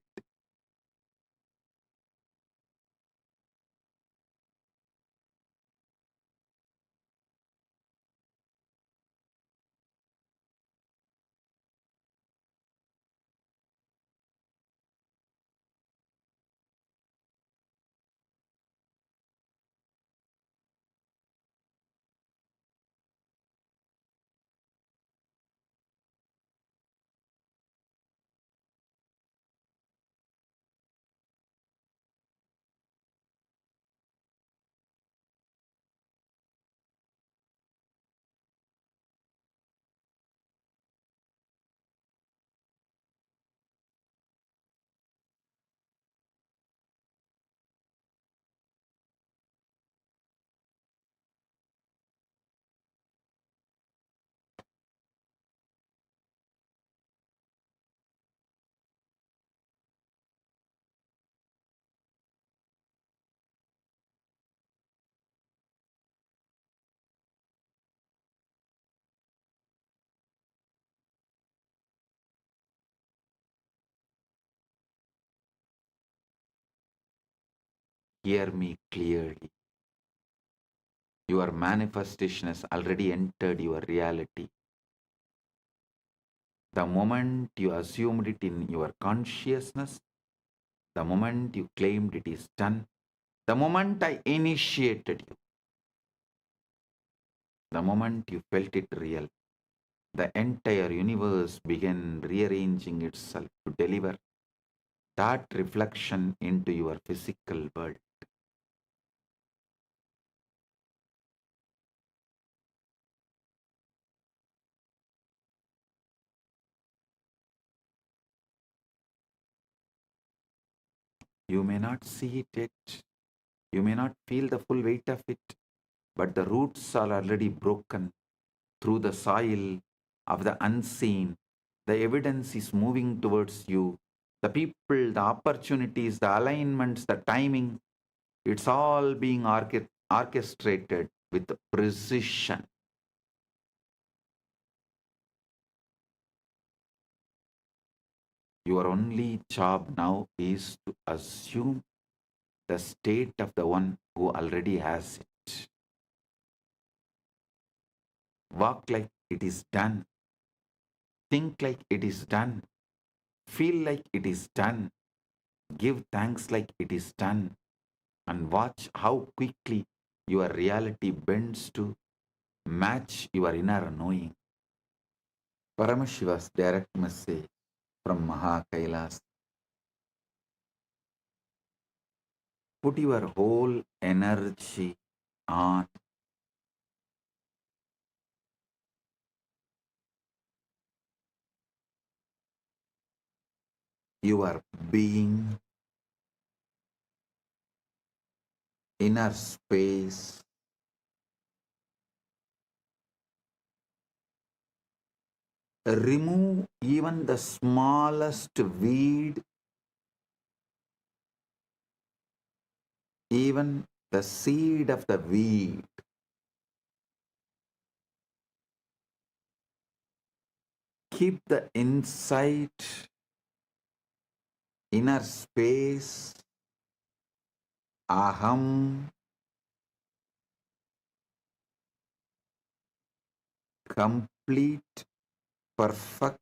hear me clearly. Your manifestation has already entered your reality. The moment you assumed it in your consciousness, the moment you claimed it is done, the moment I initiated you, the moment you felt it real, the entire universe began rearranging itself to deliver that reflection into your physical world. You may not see it yet, you may not feel the full weight of it, but the roots are already broken through the soil of the unseen. The evidence is moving towards you. The people, the opportunities, the alignments, the timing, it's all being orchestrated with precision. Your only job now is to assume the state of the one who already has it. Walk like it is done. Think like it is done. Feel like it is done. Give thanks like it is done. And watch how quickly your reality bends to match your inner knowing. Paramashiva's direct message from Kailasa. Put your whole energy on your being, inner space, remove even the smallest weed, even the seed of the weed. Keep the insight, inner space, aham, complete, perfect,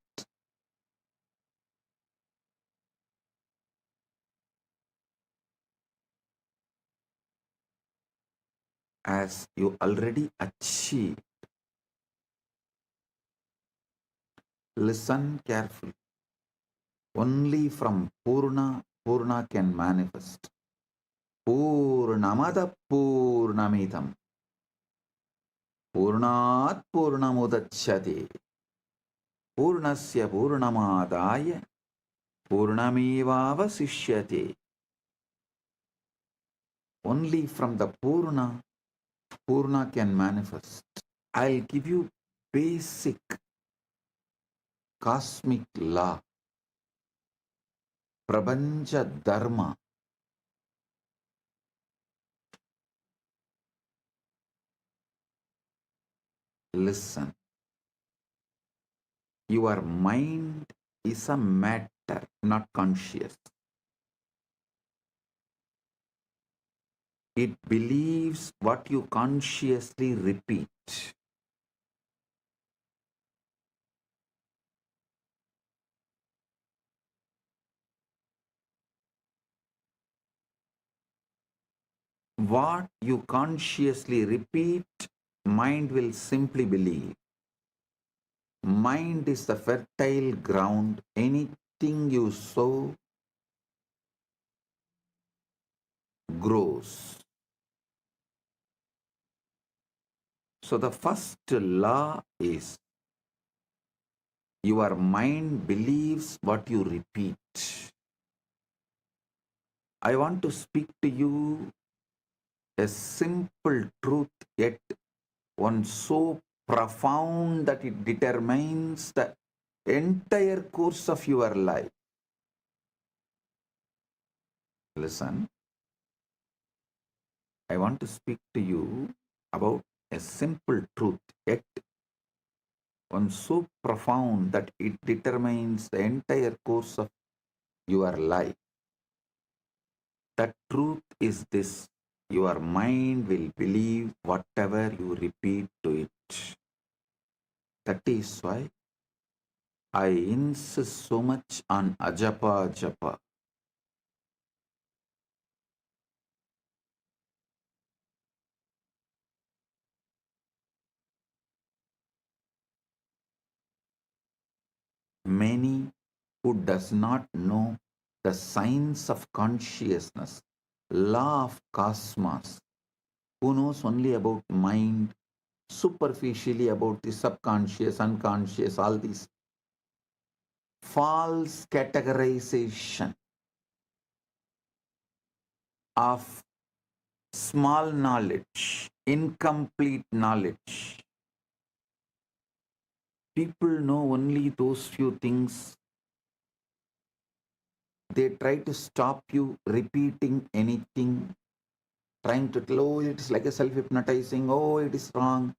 as you already achieved. Listen carefully. Only from Purna can manifest. Purnamada Purnamidam. Purnat Purnamudachyate. Purnasya Purnamadaya. Purnamevavasishyate. Only from the Purna can manifest. I'll give you basic cosmic law, Prabanja Dharma. Listen. Your mind is a matter, not conscious. It believes what you consciously repeat. What you consciously repeat, mind will simply believe. Mind is the fertile ground. Anything you sow grows. So the first law is your mind believes what you repeat. I want to speak to you a simple truth, yet one so profound that it determines the entire course of your life. Listen, I want to speak to you about a simple truth, yet one so profound that it determines the entire course of your life. The truth is this: your mind will believe whatever you repeat to it. That is why I insist so much on ajapa japa. Many who does not know the science of consciousness, law of cosmos, who knows only about mind, superficially about the subconscious, unconscious, all these false categorization of small knowledge, incomplete knowledge. People know only those few things. They try to stop you repeating anything, trying to tell, oh, it's like a self-hypnotizing, oh, it is wrong,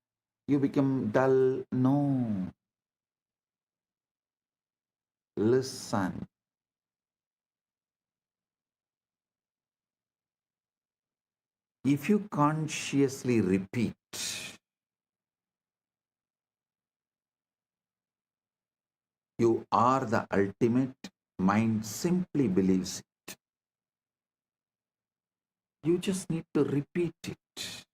you become dull. No. Listen. If you consciously repeat, you are the ultimate, mind simply believes it. You just need to repeat it.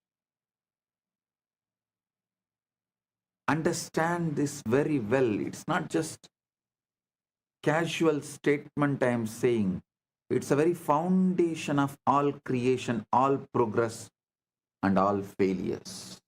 Understand this very well. It's not just casual statement I am saying. It's a very foundation of all creation, all progress, and all failures.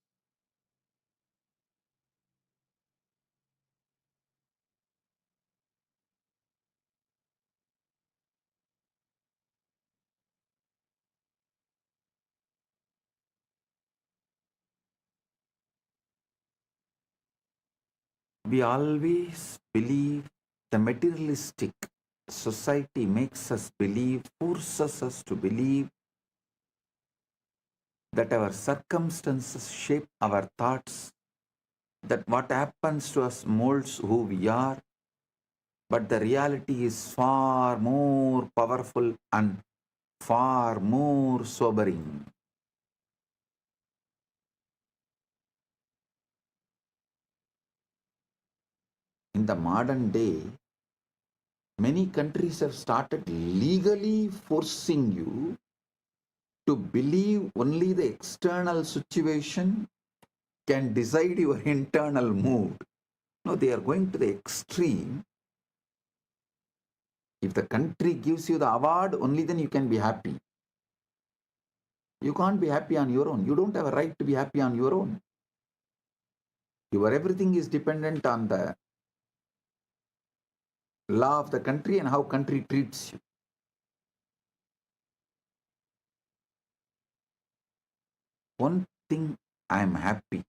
We always believe the materialistic society makes us believe, forces us to believe that our circumstances shape our thoughts, that what happens to us molds who we are, but the reality is far more powerful and far more sobering. In the modern day, many countries have started legally forcing you to believe only the external situation can decide your internal mood. No, they are going to the extreme. If the country gives you the award, only then you can be happy. You can't be happy on your own. You don't have a right to be happy on your own. Your everything is dependent on the law of the country and how country treats you. One thing I am happy.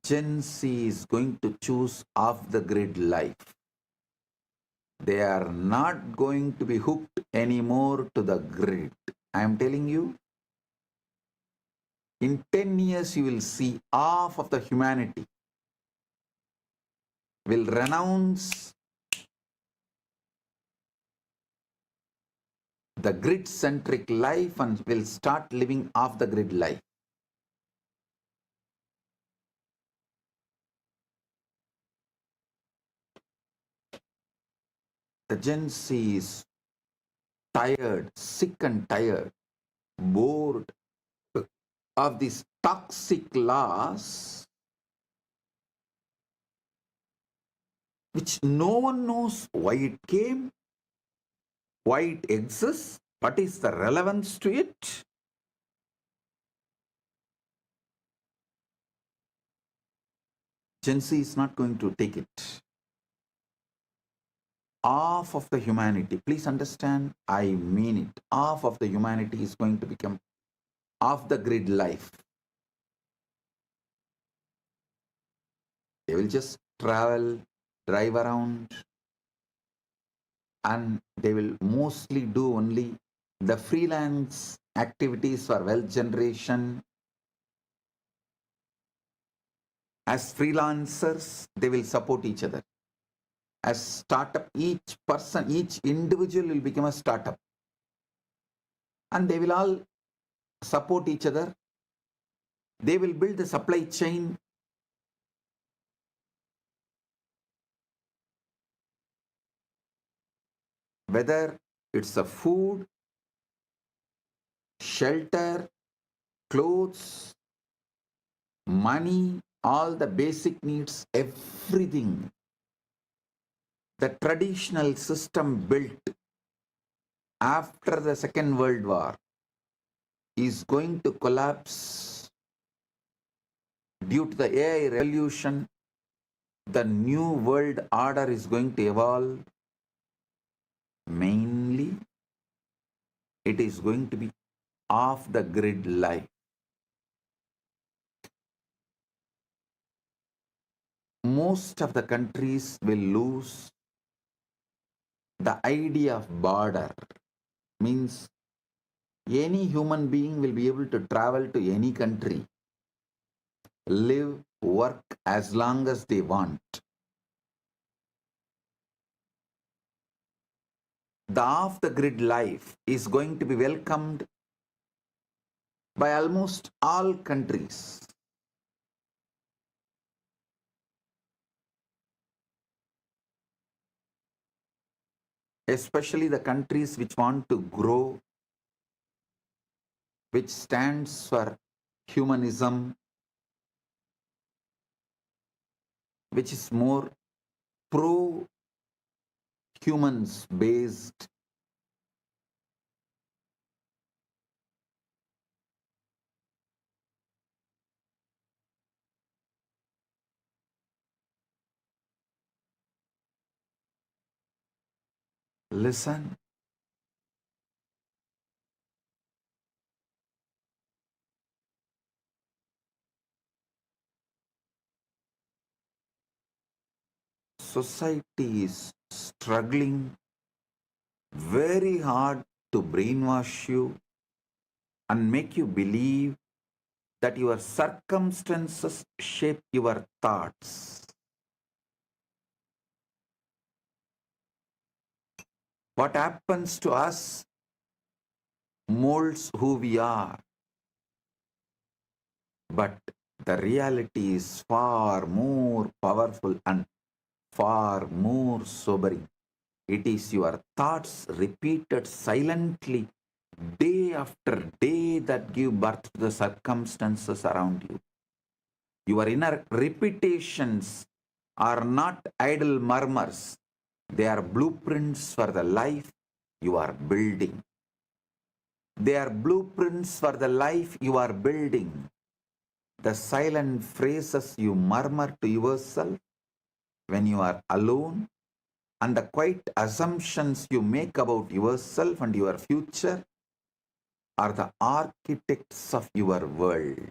Gen Z is going to choose off the grid life. They are not going to be hooked anymore to the grid. I am telling you, in 10 years you will see half of the humanity will renounce the grid-centric life and will start living off the grid life. The Gen Z is tired, sick and tired, bored of these toxic laws which no one knows why it came, why it exists, what is the relevance to it. Gen Z is not going to take it. Half of the humanity, please understand, I mean it, half of the humanity is going to become off the grid life. They will just travel, drive around, and they will mostly do only the freelance activities for wealth generation. As freelancers, they will support each other. As startup, each person, each individual will become a startup. and they will all support each other. They will build the supply chain. Whether it's a food, shelter, clothes, money, all the basic needs, everything. The traditional system built after the Second World War is going to collapse due to the AI revolution. The new world order is going to evolve. Mainly, it is going to be off the grid life. Most of the countries will lose the idea of border. Means any human being will be able to travel to any country, live, work as long as they want. The off-the-grid life is going to be welcomed by almost all countries. Especially the countries which want to grow, which stands for humanism, which is more pro-humans based. Listen. Society is struggling very hard to brainwash you and make you believe that your circumstances shape your thoughts. What happens to us molds who we are. But the reality is far more powerful and far more sobering. It is your thoughts repeated silently day after day that give birth to the circumstances around you. Your inner repetitions are not idle murmurs. They are blueprints for the life you are building. They are blueprints for the life you are building. The silent phrases you murmur to yourself when you are alone, and the quiet assumptions you make about yourself and your future are the architects of your world.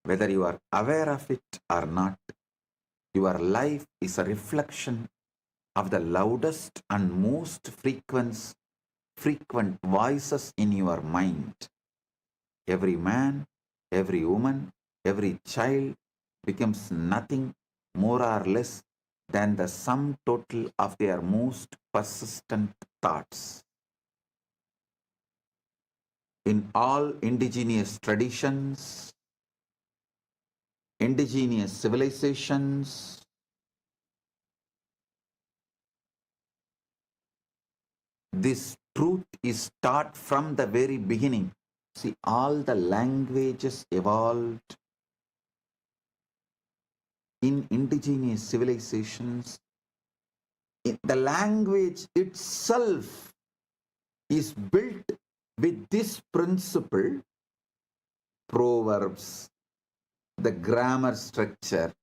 Whether you are aware of it or not, your life is a reflection of the loudest and most frequent voices in your mind. Every man, every woman, every child becomes nothing more or less than the sum total of their most persistent thoughts. In all indigenous traditions, indigenous civilizations, this truth is taught from the very beginning. See, all the languages evolved in indigenous civilizations. The language itself is built with this principle: proverbs, the grammar structure,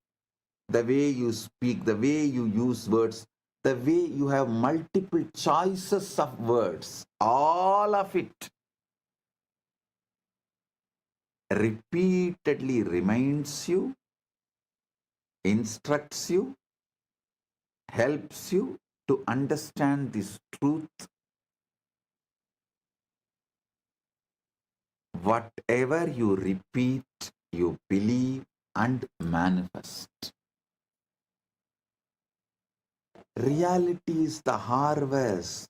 the way you speak, the way you use words, the way you have multiple choices of words, all of it repeatedly reminds you, instructs you, helps you to understand this truth. Whatever you repeat, you believe and manifest. Reality is the harvest.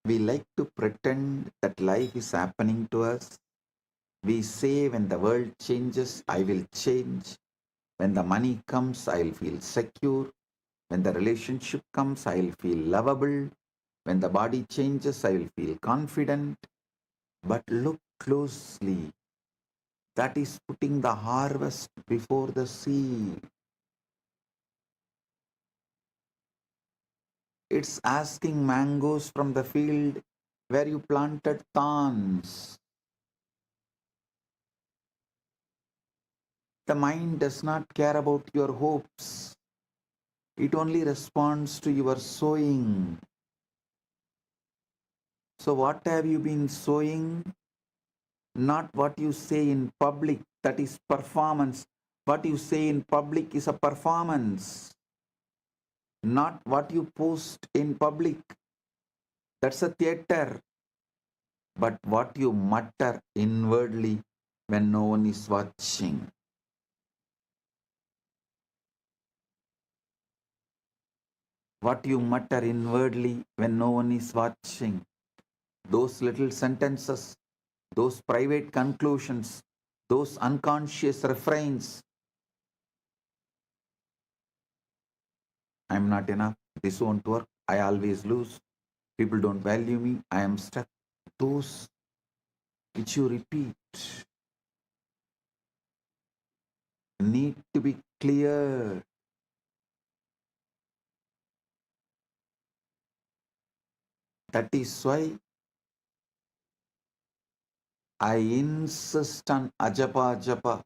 We like to pretend that life is happening to us. We say when the world changes, I will change. When the money comes, I'll feel secure. When the relationship comes, I'll feel lovable. When the body changes, I will feel confident. But look closely. That is putting the harvest before the seed. It's asking mangoes from the field where you planted thorns. The mind does not care about your hopes. It only responds to your sowing. So what have you been sowing? Not what you say in public, that is performance. What you say in public is a performance. Not what you post in public, that's a theater. But what you mutter inwardly when no one is watching. What you mutter inwardly when no one is watching. Those little sentences, those private conclusions, those unconscious refrains. I'm not enough, this won't work, I always lose, people don't value me, I am stuck. Those which you repeat need to be clear. That is why I insist on ajapa japa.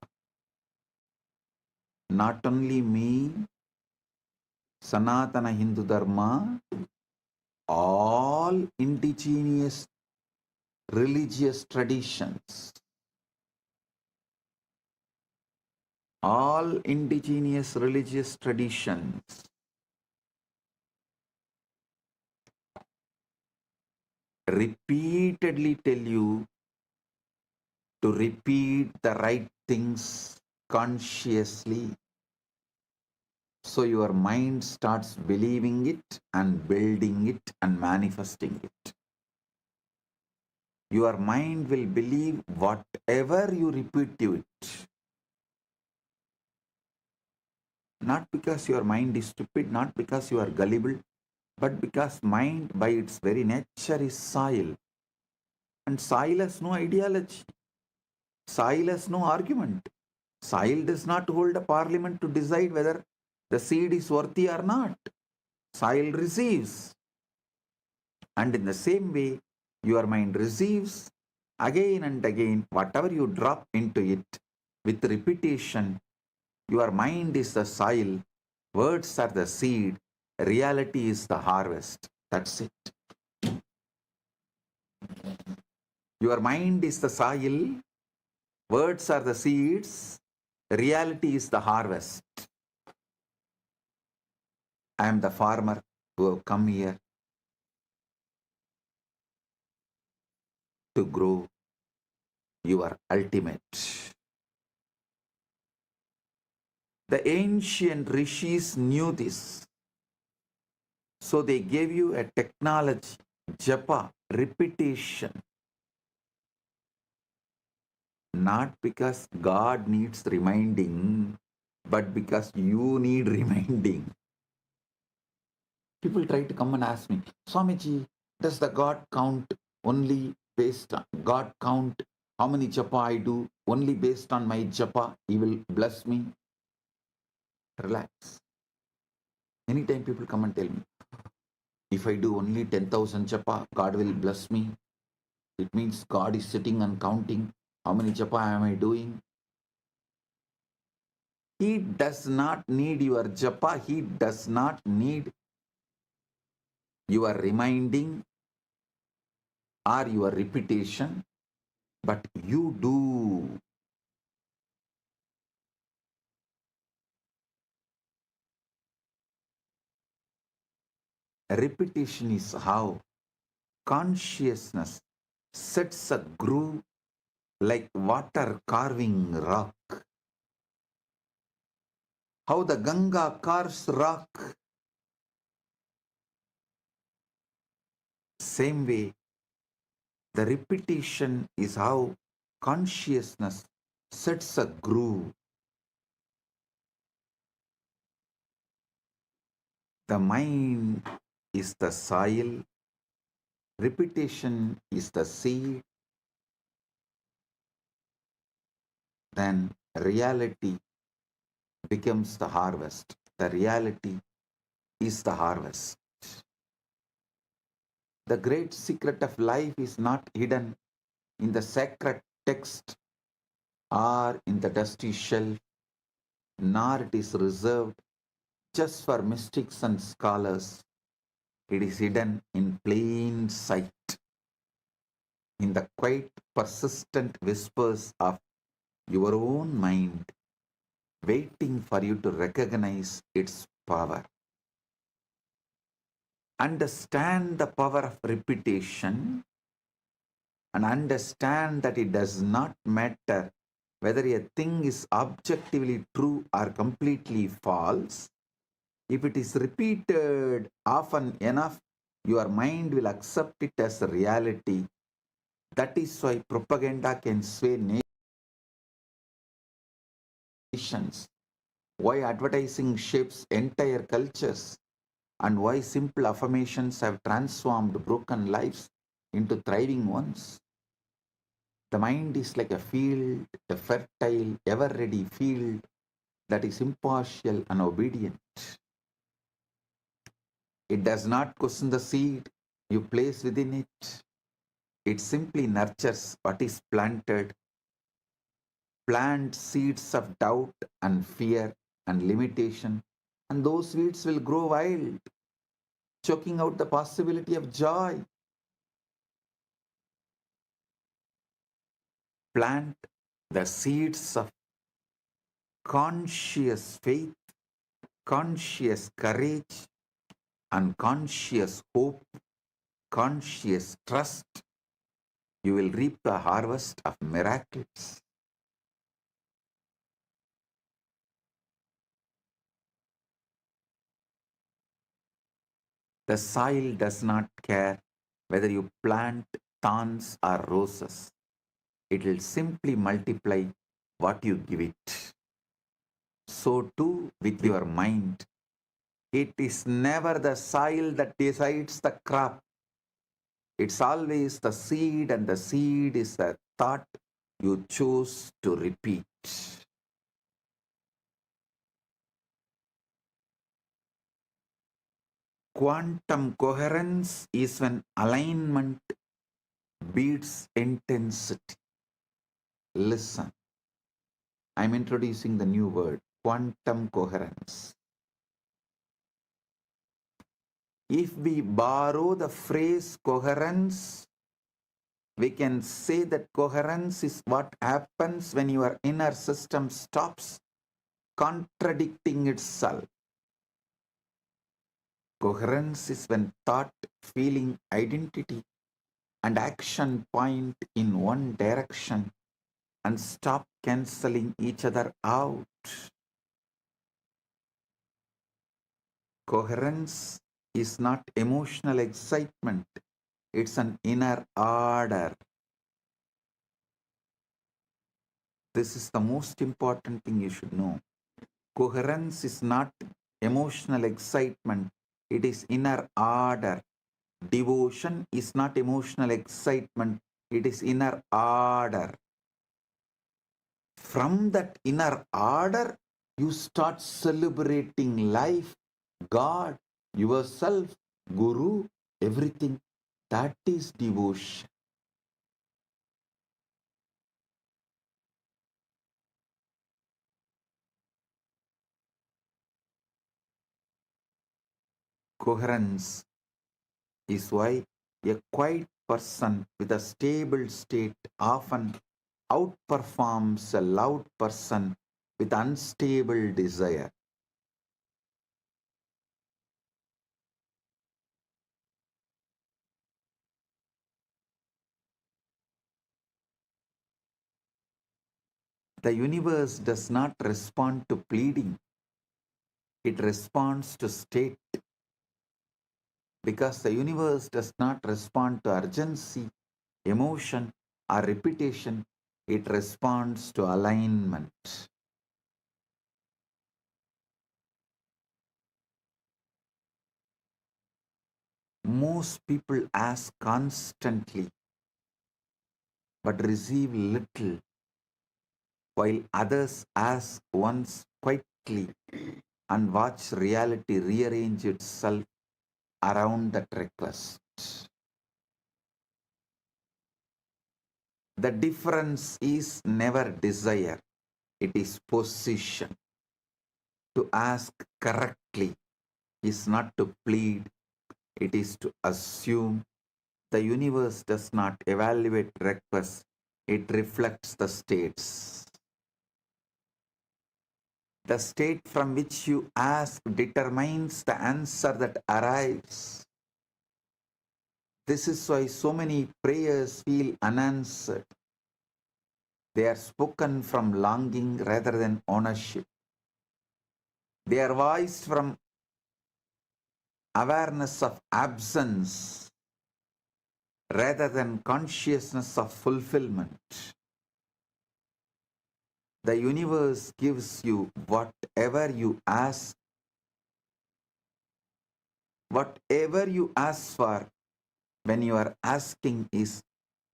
Not only me, Sanatana Hindu Dharma, all indigenous religious traditions, all indigenous religious traditions repeatedly tell you to repeat the right things consciously. So your mind starts believing it and building it and manifesting it. Your mind will believe whatever you repeat to it. Not because your mind is stupid, not because you are gullible, but because mind by its very nature is soil. And soil has no ideology. Soil has no argument. Soil does not hold a parliament to decide whether the seed is worthy or not. Soil receives. And in the same way, your mind receives again and again whatever you drop into it with repetition. Your mind is the soil, words are the seed, reality is the harvest. That's it. Your mind is the soil, words are the seeds, reality is the harvest. I am the farmer who have come here to grow your ultimate. The ancient rishis knew this. So they gave you a technology, japa, repetition. Not because God needs reminding, but because you need reminding. People try to come and ask me, Swamiji, does the God count only based on God count how many japa I do only based on my japa? He will bless me. Relax. Anytime people come and tell me, if I do only 10,000 japa, God will bless me. It means God is sitting and counting how many japa am I doing. He does not need your japa. He does not need your reminding or your repetition, but you do. Repetition is how consciousness sets a groove like water carving rock. how the Ganga carves rock. Same way, the repetition is how consciousness sets a groove. The mind is the soil, repetition is the seed, then reality becomes the harvest. The reality is the harvest. The great secret of life is not hidden in the sacred text or in the dusty shelf, nor it is reserved just for mystics and scholars. It is hidden in plain sight, in the quiet, persistent whispers of your own mind, waiting for you to recognize its power. Understand the power of repetition and understand that it does not matter whether a thing is objectively true or completely false. If it is repeated often enough, your mind will accept it as a reality. That is why propaganda can sway nations, why advertising shapes entire cultures, and why simple affirmations have transformed broken lives into thriving ones. The mind is like a field, a fertile, ever-ready field that is impartial and obedient. It does not question the seed you place within it. It simply nurtures what is planted. Plant seeds of doubt and fear and limitation, and those weeds will grow wild, choking out the possibility of joy. Plant the seeds of conscious faith, conscious courage, and conscious hope, conscious trust. You will reap the harvest of miracles. The soil does not care whether you plant thorns or roses. It will simply multiply what you give it. So too with your mind. It is never the soil that decides the crop. It's always the seed, and the seed is the thought you choose to repeat. Quantum coherence is when alignment beats intensity. Listen, I'm introducing the new word, quantum coherence. If we borrow the phrase coherence, we can say that coherence is what happens when your inner system stops contradicting itself. Coherence is when thought, feeling, identity, and action point in one direction and stop cancelling each other out. Coherence is not emotional excitement, it's an inner order. This is the most important thing you should know. Coherence is not emotional excitement, it is inner order. Devotion is not emotional excitement, it is inner order. From that inner order, you start celebrating life, God, yourself, Guru, everything. That is devotion. Coherence is why a quiet person with a stable state often outperforms a loud person with unstable desire. The universe does not respond to pleading, It responds to state, because the universe does not respond to urgency, emotion, or repetition. It responds to alignment. Most people ask constantly but receive little, while others ask once quietly and watch reality rearrange itself around that request. The difference is never desire, it is position. To ask correctly is not to plead, it is to assume. The universe does not evaluate requests, it reflects the states. The state from which you ask determines the answer that arrives. This is why so many prayers feel unanswered. They are spoken from longing rather than ownership. They are voiced from awareness of absence rather than consciousness of fulfillment. The universe gives you whatever you ask. Whatever you ask for when you are asking is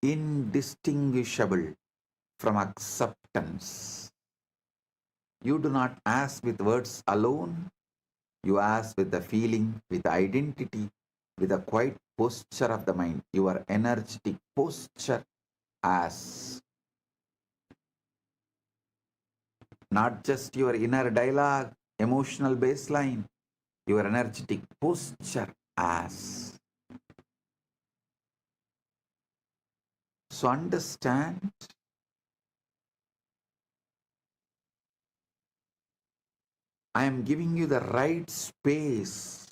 indistinguishable from acceptance. You do not ask with words alone. You ask with the feeling, with identity, with a quiet posture of the mind. Your energetic posture as not just your inner dialogue, emotional baseline, your energetic posture as. So understand, I am giving you the right space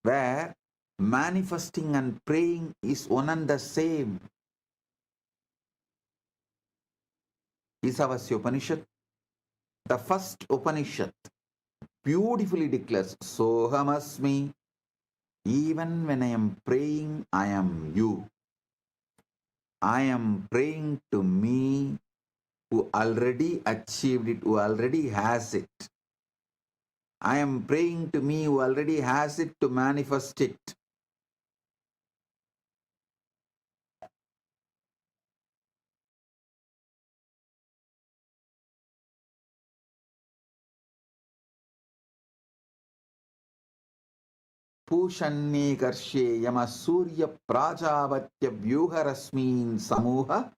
where manifesting and praying is one and the same. 𝗤𝗂𝗺, the first Upanishad, beautifully declares, Sohamasmi. Even when I am praying, I am you. I am praying to me who already achieved it, who already has it. I am praying to me who already has it to manifest it. 𝗠𝗔𝗛𝗂𝗪𝗀 samuha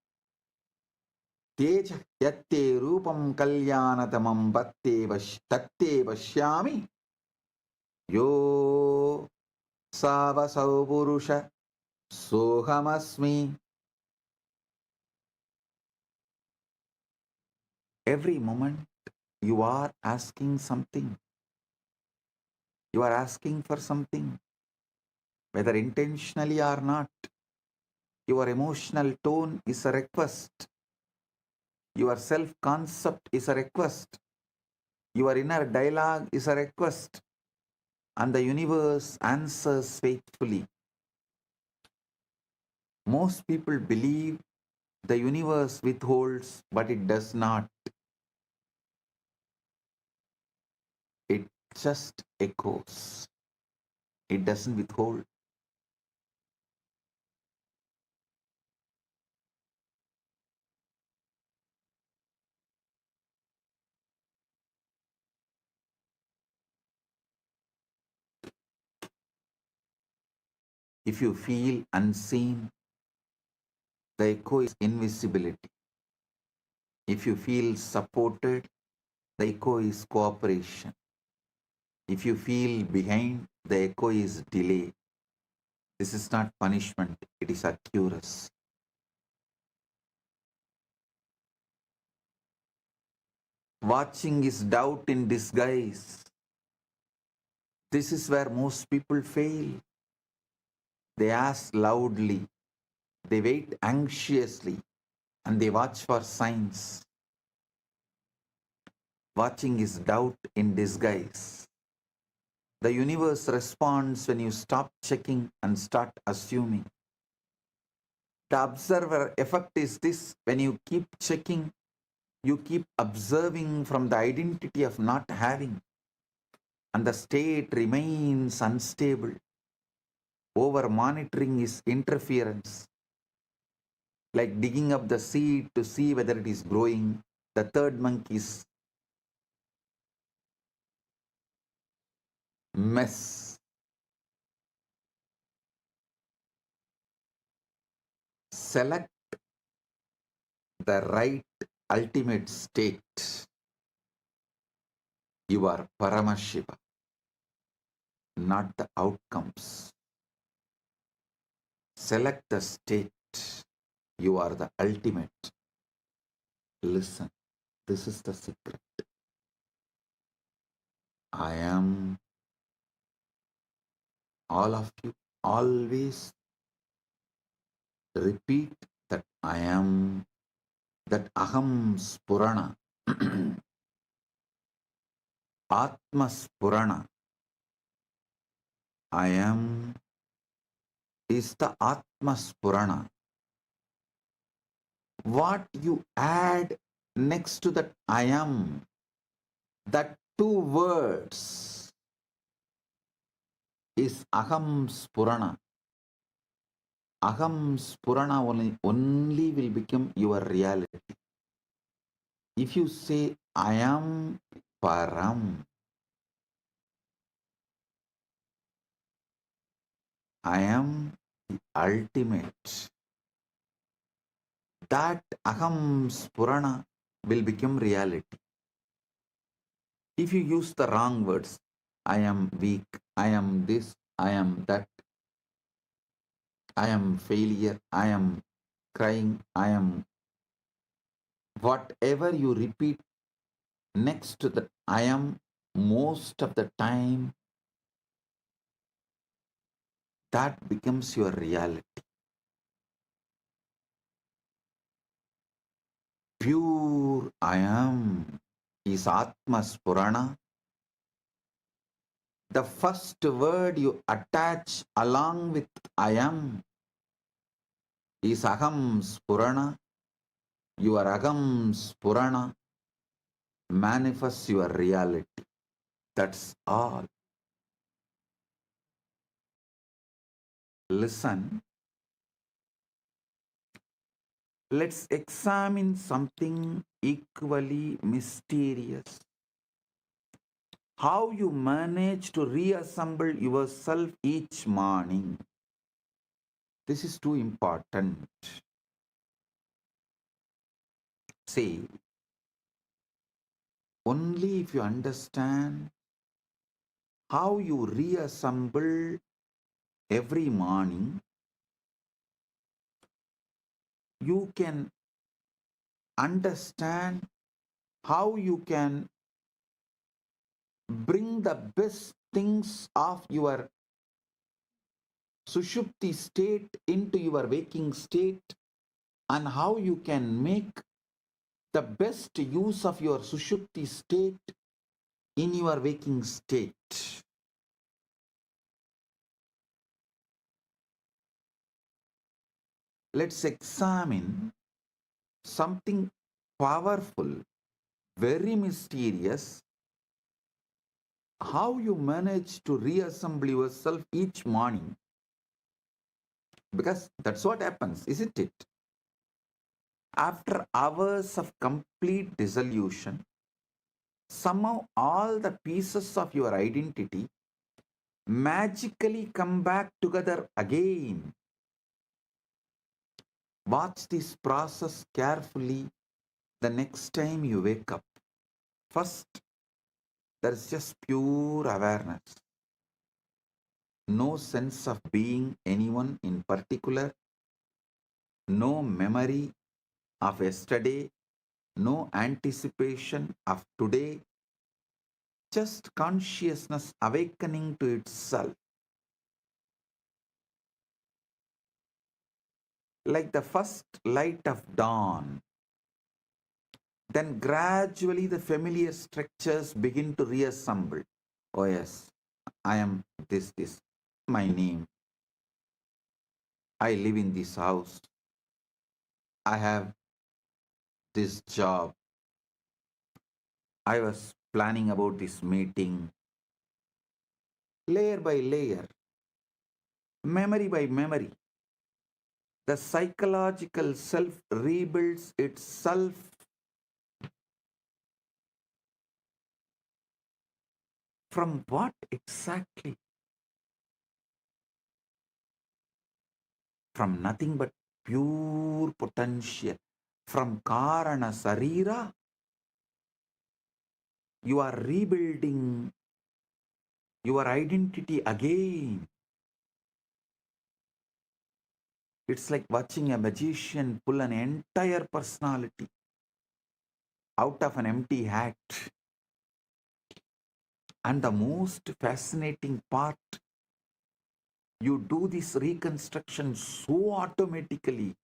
𝗘𝗂𝗪𝗀𝗪 kalyanathamam 𝗦𝗣𝗿𝗺𝗺 yo savasau purusha sohamasmi. Every moment you are asking something. You are asking for something, whether intentionally or not. Your emotional tone is a request. Your self-concept is a request. Your inner dialogue is a request. And the universe answers faithfully. Most people believe the universe withholds, but it does not. It just echoes. It doesn't withhold. If you feel unseen, the echo is invisibility. If you feel supported, the echo is cooperation. If you feel behind, the echo is delay. This is not punishment, it is accuracy. Watching is doubt in disguise. This is where most people fail. They ask loudly, they wait anxiously, and they watch for signs. Watching is doubt in disguise. The universe responds when you stop checking and start assuming. The observer effect is this: when you keep checking, you keep observing from the identity of not having, and the state remains unstable. Over monitoring is interference, like digging up the seed to see whether it is growing. The third monkey's mess. Select the right ultimate state. You are Paramashiva, not the outcomes. Select the state. You are the ultimate. Listen, this is the secret. I am. All of you always repeat that I am, that aham spurana, atma spurana. I am is the atma spurana. What you add next to that I am, that two words is aham spurana. Aham spurana only will become your reality. If you say I am param, I am the ultimate, that aham spurana will become reality. If you use the wrong words, I am weak, I am this, I am that, I am failure, I am crying, I am, whatever you repeat next to that I am, most of the time that becomes your reality. Pure I am is Atma Spurana. The first word you attach along with I am is Aham Spurana. Your Aham Spurana manifests your reality. That's all. Listen. Let's examine something equally mysterious. How you manage to reassemble yourself each morning. This is too important. See, only if you understand how you reassemble every morning, you can understand how you can bring the best things of your Sushupti state into your waking state, and how you can make the best use of your Sushupti state in your waking state. Let's examine something powerful, very mysterious, how you manage to reassemble yourself each morning. Because that's what happens, isn't it? After hours of complete dissolution, somehow all the pieces of your identity magically come back together again. Watch this process carefully the next time you wake up. First, there is just pure awareness. No sense of being anyone in particular, no memory of yesterday, no anticipation of today, just consciousness awakening to itself. like the first light of dawn. Then gradually the familiar structures begin to reassemble. Oh yes, I am this, my name. I live in this house. I have this job. I was planning about this meeting. Layer by layer, memory by memory, the psychological self rebuilds itself. From what exactly? From nothing but pure potential. From Karana Sarira, you are rebuilding your identity again. It's like watching a magician pull an entire personality out of an empty hat. And the most fascinating part, you do this reconstruction so automatically,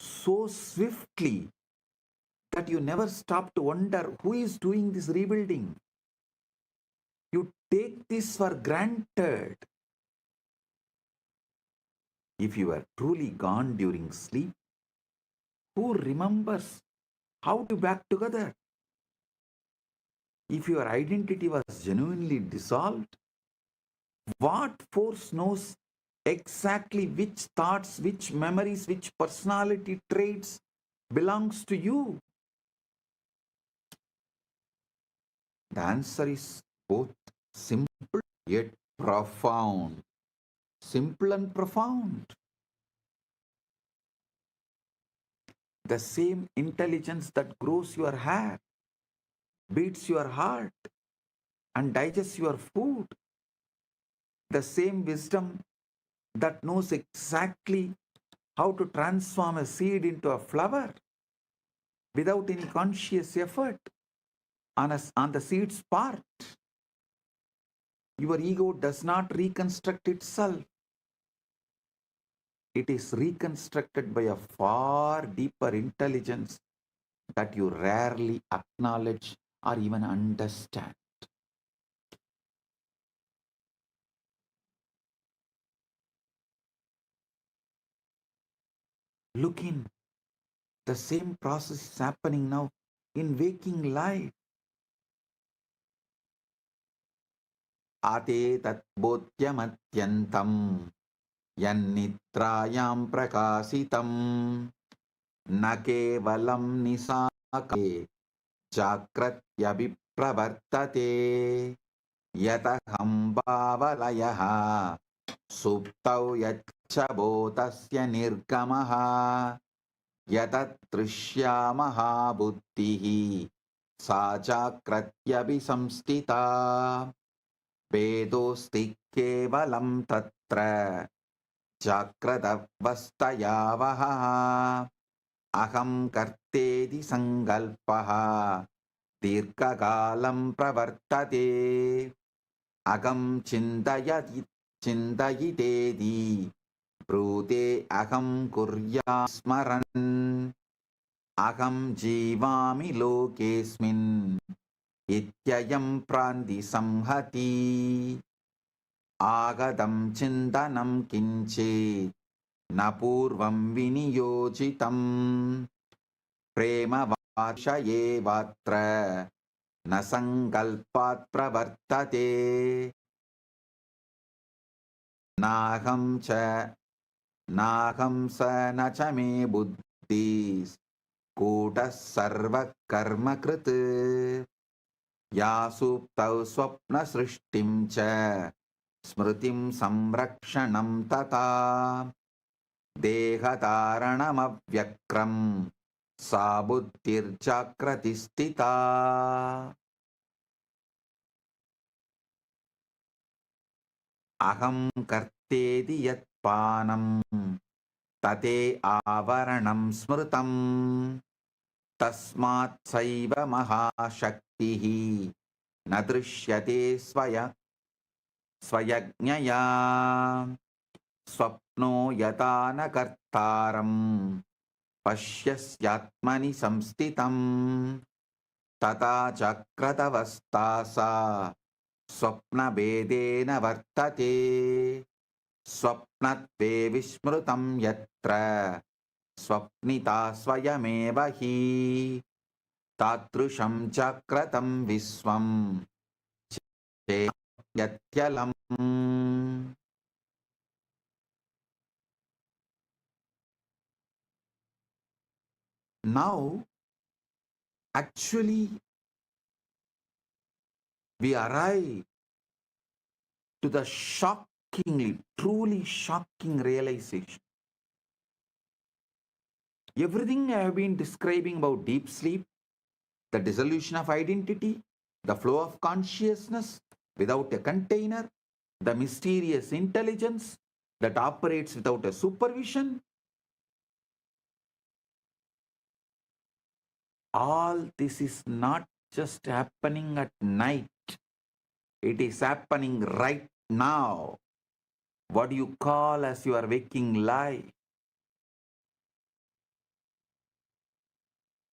so swiftly, that you never stop to wonder who is doing this rebuilding. You take this for granted. If you are truly gone during sleep, who remembers how to back together? If your identity was genuinely dissolved, what force knows exactly which thoughts, which memories, which personality traits belongs to you? The answer is both simple yet profound. Simple and profound. The same intelligence that grows your hair, beats your heart, and digests your food. The same wisdom that knows exactly how to transform a seed into a flower without any conscious effort on the seed's part. Your ego does not reconstruct itself. It is reconstructed by a far deeper intelligence that you rarely acknowledge or even understand. Look in. The same process is happening now in waking life. Ate tat bodhyamatyantam yannitrayam prakasitam na kevalam nisake jagratyabhipravartate yataham bhavalayaha suptau yachabodasya nirgamaha yatatrushyamaha buddhihi sa jagratyabhisamstita vedosti kevalam tatra jagratavastayavaha aham kartedi sangalpaha dirghakalam pravartate agam chindayitedi brute aham kurya smaran aham jivami lokesmin ityayam prandi samhati agadam chindanam kinche napurvam viniyojitam prema vashaye vatra nasangalpat pravartate naham sa nacha me buddhis kutas sarva karma krit ya suptau swapna srishtim cha smritim samrakshanam tata dehataranam avyakram sa buddhirjagrati stita aham kartedi yat panam tate avaranam smritam tasmat saiva mahashaktihi nadrishyate swayagnyaya स्वप्नो यथा न कर्तारं पश्यस्यात्मनि संस्थितं तथा चक्रतवस्था सा स्वप्नभेदेन वर्तते स्वप्नत्वे विस्मृतं यत्र स्वप्निता स्वयमेव हि तादृशं चक्रतं विश्वं चेत्यलम्. Now, actually, we arrive to the shockingly, truly shocking realization. Everything I have been describing about deep sleep, the dissolution of identity, the flow of consciousness without a container, the mysterious intelligence that operates without a supervision, all this is not just happening at night. It is happening right now. What do you call as your waking life?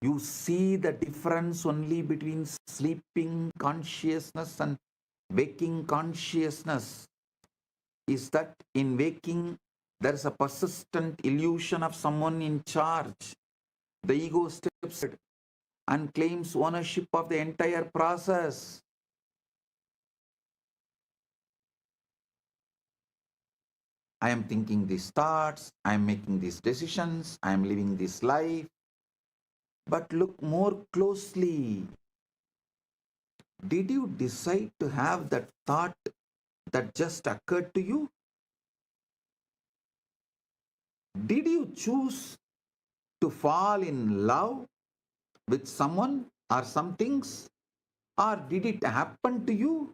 You see the difference only between sleeping consciousness and waking consciousness is that in waking there is a persistent illusion of someone in charge. The ego steps in and claims ownership of the entire process. I am thinking these thoughts, I am making these decisions, I am living this life. But look more closely. Did you decide to have that thought that just occurred to you? Did you choose to fall in love with someone or some things? Or did it happen to you?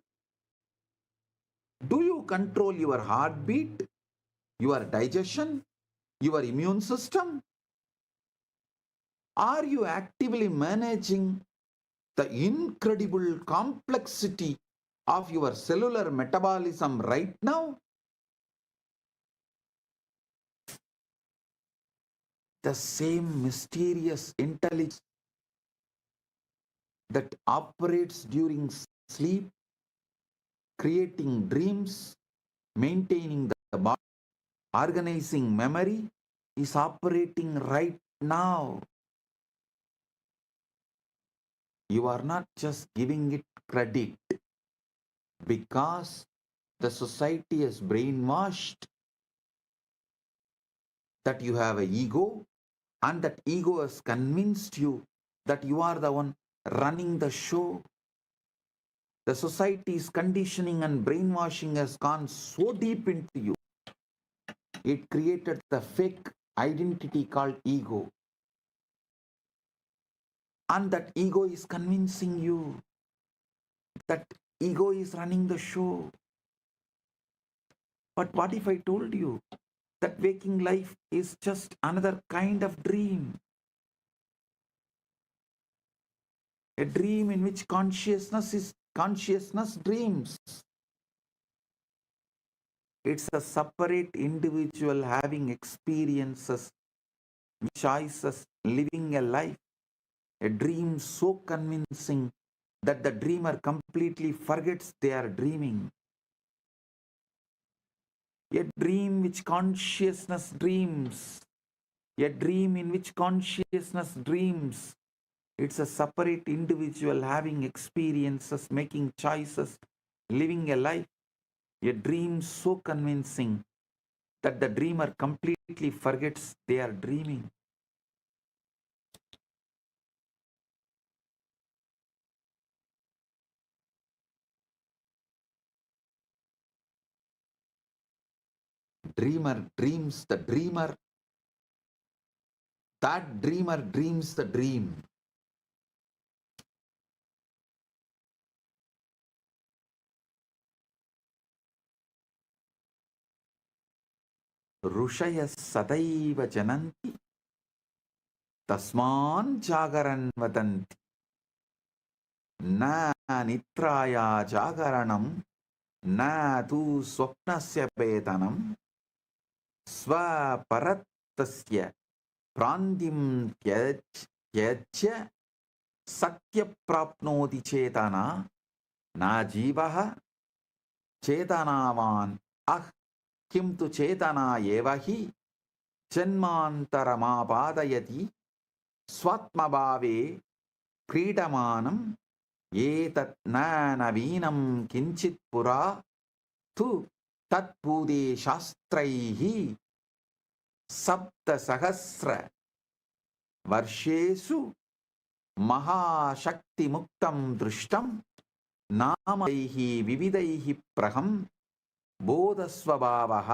Do you control your heartbeat, your digestion, your immune system? Are you actively managing the incredible complexity of your cellular metabolism right now? The same mysterious intelligence that operates during sleep, creating dreams, maintaining the body, organizing memory, is operating right now. You are not just giving it credit because the society has brainwashed that you have an ego, and that ego has convinced you that you are the one running the show. The society's conditioning and brainwashing has gone so deep into you. It created the fake identity called ego. And that ego is convincing you that ego is running the show. But what if I told you that waking life is just another kind of dream? A dream in which consciousness dreams. It's a separate individual having experiences, choices, living a life. A dream so convincing that the dreamer completely forgets they are dreaming. A dream which consciousness dreams. A dream in which consciousness dreams. It's a separate individual having experiences, making choices, living a life. A dream so convincing that the dreamer completely forgets they are dreaming. Dreamer dreams the dreamer. That dreamer dreams the dream. ऋषयः सदैव जनन्ति तस्मान् जागरन् वदन्ति न निद्राया जागरणं न तु स्वप्नस्य वेदनम् स्वपरत्तस्य प्रान्तिं त्यज्य सत्यप्राप्नोति चेतना न जीवः चेतनावान् किं तु चेतना एव हि जन्मान्तरमापादयति स्वात्मभावे क्रीडमानम् एतत् न नवीनं किञ्चित् पुरा तु तत्पूदे शास्त्रैः सप्तसहस्र वर्षेषु महाशक्तिमुक्तं दृष्टं नामैः विविधैः प्रहं बोधस्वभावः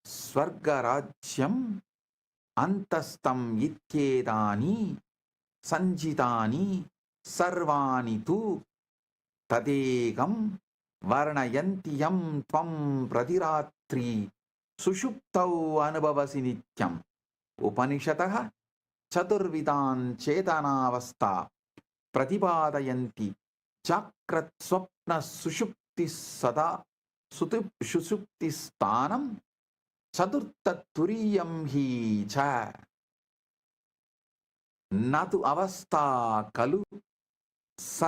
स्वर्गराज्यम् अन्तस्थं इत्येतानि सञ्चितानि सर्वाणि तु तदेकं वर्णयन्ति यं त्वं प्रतिरात्रि सुषुप्तौ अनुभवसि नित्यम् उपनिषदः चतुर्विधान् चेतनावस्था प्रतिपादयन्ति जाग्रत् स्वप्न सुषुप्ति सदा सुषुप्तिस्थानं चतुर्थतुरीयं हि च न तु अवस्था खलु स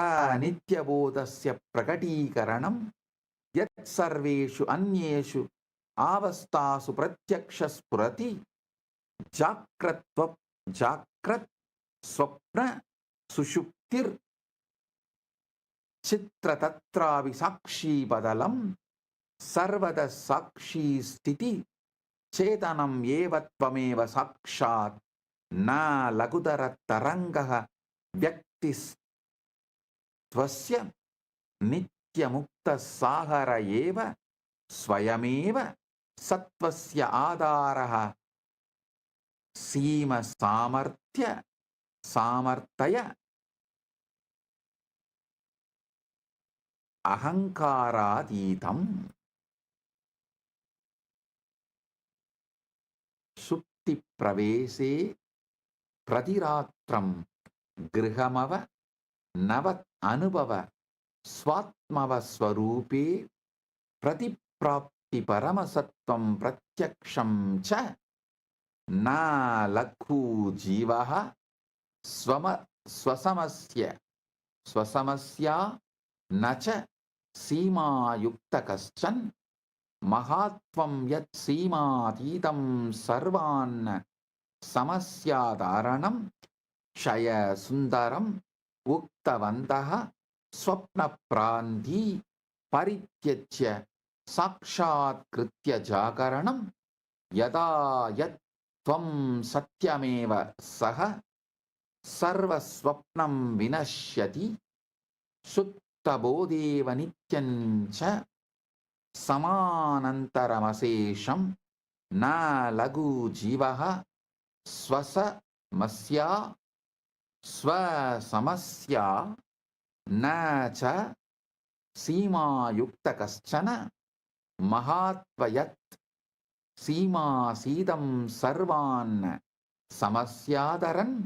नित्यबोधस्य प्रकटीकरणं यत् सर्वेषु अन्येषु अवस्थासु प्रत्यक्षस्फुरति जाग्रत् स्वप्न सुषुप्तिर् चित्रतत्रापि साक्षीपदलं सर्वदा साक्षी स्थिति चेतनम् एव त्वमेव साक्षात् न लघुतरतरङ्गः व्यक्तिस्त्वस्य नित्यमुक्तसागर एव स्वयमेव सत्त्वस्य आधारः सामर्थ्य अहङ्कारातीतम् सुप्तिप्रवेशे प्रतिरात्रं गृहमव नवत् अनुभव स्वात्मवस्वरूपे प्रतिप्राप्ति परमसत्त्वं प्रत्यक्षं च न लघु जीवः स्वसमस्या न च सीमायुक्तकश्चन महात्वं यत् सीमातीतं सर्वान् समस्याधारणं क्षयसुन्दरम् उक्तवन्तः स्वप्नप्रान्ती परित्यज्य साक्षात्कृत्य जागरणं यदा यत् त्वं सत्यमेव सः सर्वस्वप्नं विनश्यति सुप्तबोधेव नित्यं च समानन्तरमशेषं न लघु जीवः स्वसमस्या न च सीमायुक्तकश्चन महात्वयत् सीमासीदं सर्वान् समस्याधरन्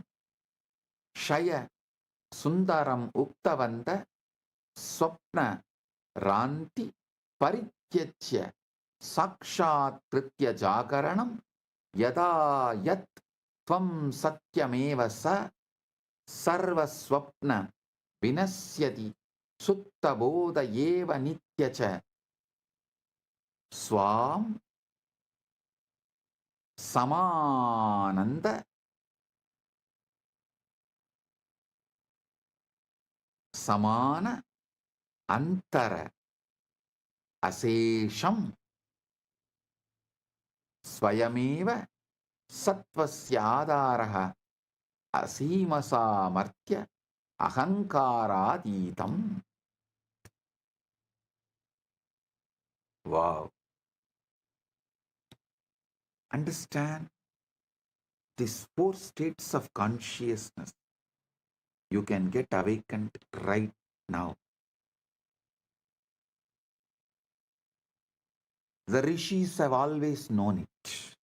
क्षय सुन्दरम् उक्तवन्त स्वप्न रान्ति परित्यज्य साक्षात्कृत्य जागरणं यदा यत् त्वं सत्यमेव स सर्वस्वप्न विनश्यति सुप्तबोध एव नित्य च स्वां समानन्द समान अंतर अशेषं स्वयमेव सत्त्वस्य आधारः असीमसामर्थ्य अहङ्कारातीतम्. Wow. Understand these four states of consciousness. You can get awakened right now. The rishis have always known it.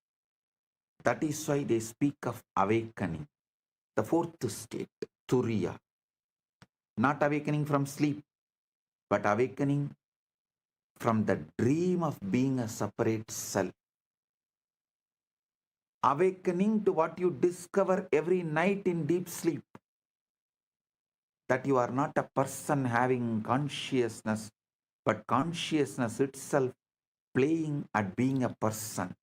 That is why they speak of awakening, the fourth state, turiya. Not awakening from sleep, but awakening from the dream of being a separate self. awakening to what you discover every night in deep sleep, that you are not a person having consciousness, but consciousness itself playing at being a person.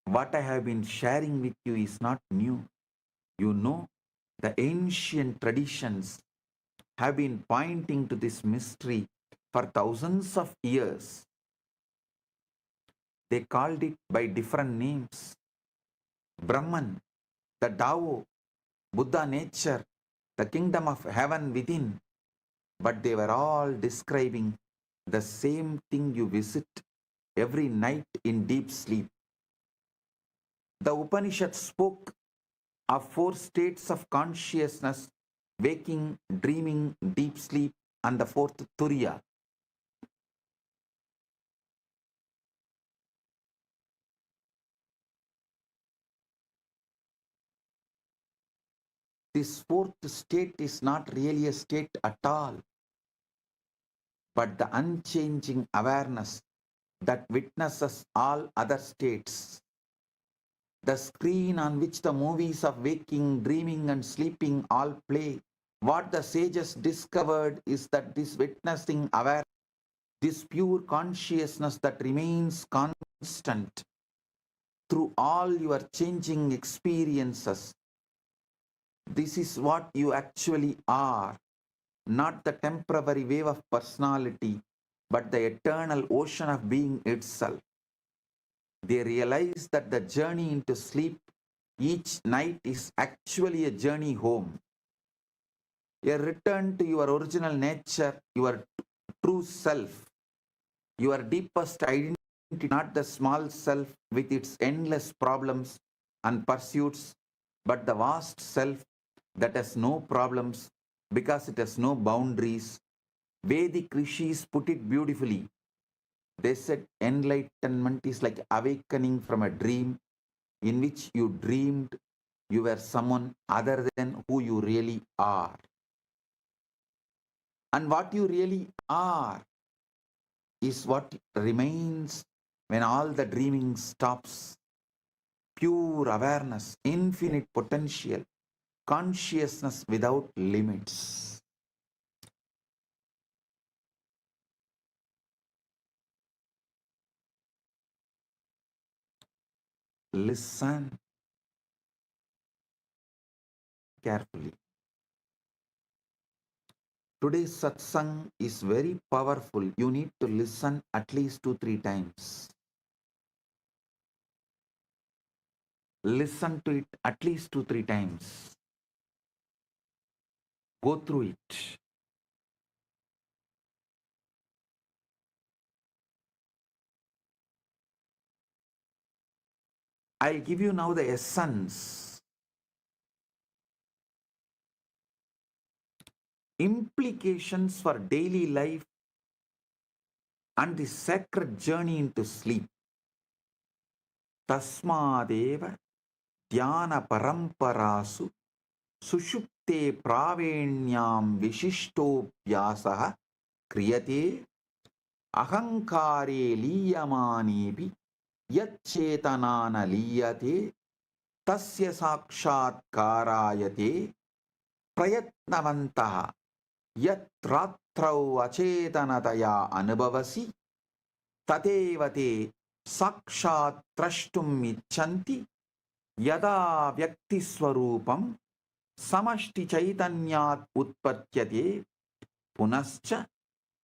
What I have been sharing with you is not new. You know, the ancient traditions have been pointing to this mystery for thousands of years. They called it by different names. Brahman, the Tao, Buddha nature, the kingdom of heaven within. But they were all describing the same thing you visit every night in deep sleep. The Upanishad spoke of 4 states of consciousness: waking, dreaming, deep sleep, and the 4th Turiya. This 4th state is not really a state at all, but the unchanging awareness that witnesses all other states. The screen on which the movies of waking, dreaming, and sleeping all play. What the sages discovered is that this witnessing awareness, this pure consciousness that remains constant through all your changing experiences, this is what you actually are, not the temporary wave of personality, but the eternal ocean of being itself. They realize that the journey into sleep each night is actually a journey home, a return to your original nature, your true self, your deepest identity, not the small self with its endless problems and pursuits, but the vast self that has no problems because it has no boundaries. Vedic rishis put it beautifully. They said enlightenment is like awakening from a dream in which you dreamed you were someone other than who you really are. And what you really are is what remains when all the dreaming stops. Pure awareness, infinite potential, consciousness without limits. Listen carefully. Today's satsang is very powerful. You need to listen at least 2-3 times. Listen to it at least 2-3 times. Go through it. I'll give you now the essence. Implications for daily life and the sacred journey into sleep. Tasmadeva dhyana paramparasu sushupte pravenyam vishishtovyasah kriyate ahankare liyamanebi yacchetanana liyate tasya sakshatkarayate prayatnavantaha yatratrau acetanataya anubhavasi tadevate sakshat trashtum icchanti yada vyakti swarupam samashti chaitanyat utpatyate punascha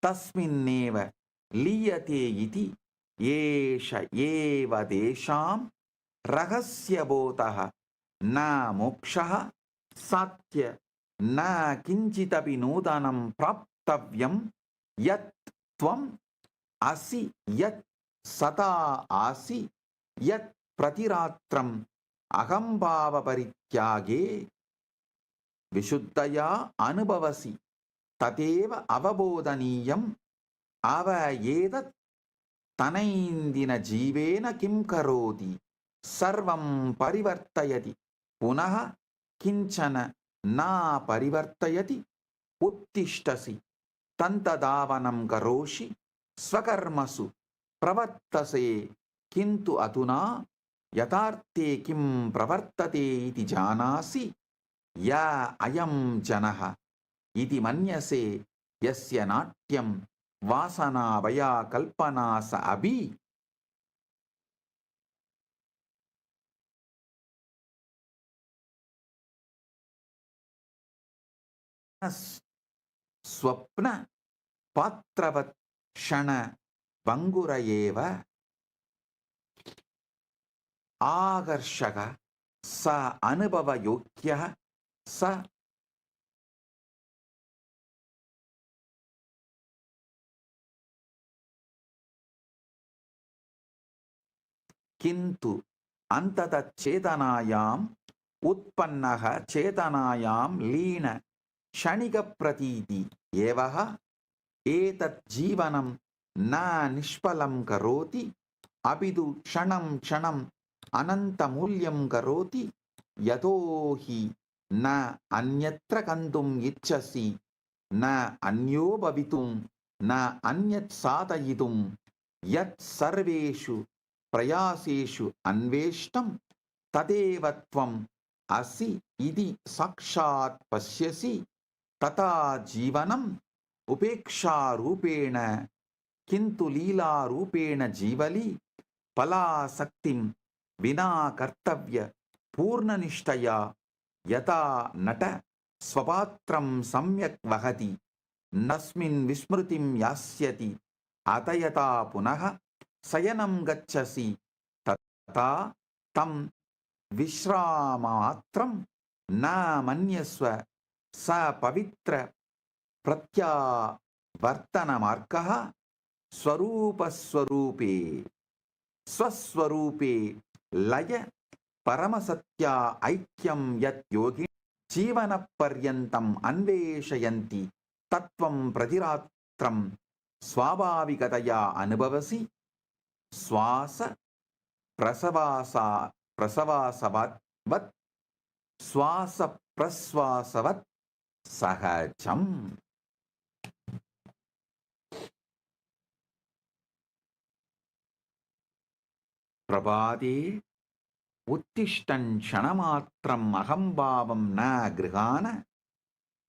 tasminneva liyate iti yesha eva desham rahasya botaha na mokshaha satya na kinchitapi nodanam praptavyam yat tvam asi yat sata asi yat pratiratram ahambhava parityage vishuddhaya anubhavasi tateva avabodhaniyam avayedat tanaindina jivena kim karoti sarvam parivartayati punaha kinchana na parivartayati uttishtasi tantadavanam karoshi swakarmasu pravattase किन्तु अधुना यथार्थे किं प्रवर्तते इति जानासि या अयं जनः इति मन्यसे यस्य नाट्यं वासना वया कल्पना स अभि स्वप्न पात्रवत् क्षण भङ्गुर एव आकर्षक स अनुभवयोग्यः स किन्तु अन्ततः चेतनायाम् उत्पन्नः चेतनायां लीन क्षणिकप्रतीति एवः एतत् जीवनं न निष्फलं करोति अपि तु क्षणं क्षणम् अनन्तमूल्यं करोति यतो हि न अन्यत्र गन्तुम् इच्छसि न अन्यो भवितुं न अन्यत् साधयितुं यत् सर्वेषु प्रयासेषु अन्वेष्टं तदेव त्वम् असि इति साक्षात् पश्यसि तथा जीवनम् उपेक्षारूपेण किन्तु लीलारूपेण जीवली फलासक्तिं विना कर्तव्य पूर्णनिष्ठया यथा नट स्वपात्रं सम्यक् वहति नस्मिन् विस्मृतिं यास्यति अत यथा पुनः शयनं गच्छसि तथा तं विश्राममात्रं न मन्यस्व स पवित्र प्रत्यावर्तनमार्गः स्वरूपस्वरूपे स्वस्वरूपे लय परमसत्या ऐक्यं यत् योगिनः जीवनपर्यन्तम् अन्वेषयन्ति तत्त्वं प्रतिरात्रं स्वाभाविकतया अनुभवसि श्वास प्रसवासवत् श्वास प्रश्वासवत् सहजम् प्रभाते उत्तिष्ठन् क्षणमात्रम् अहंभावं न गृहाण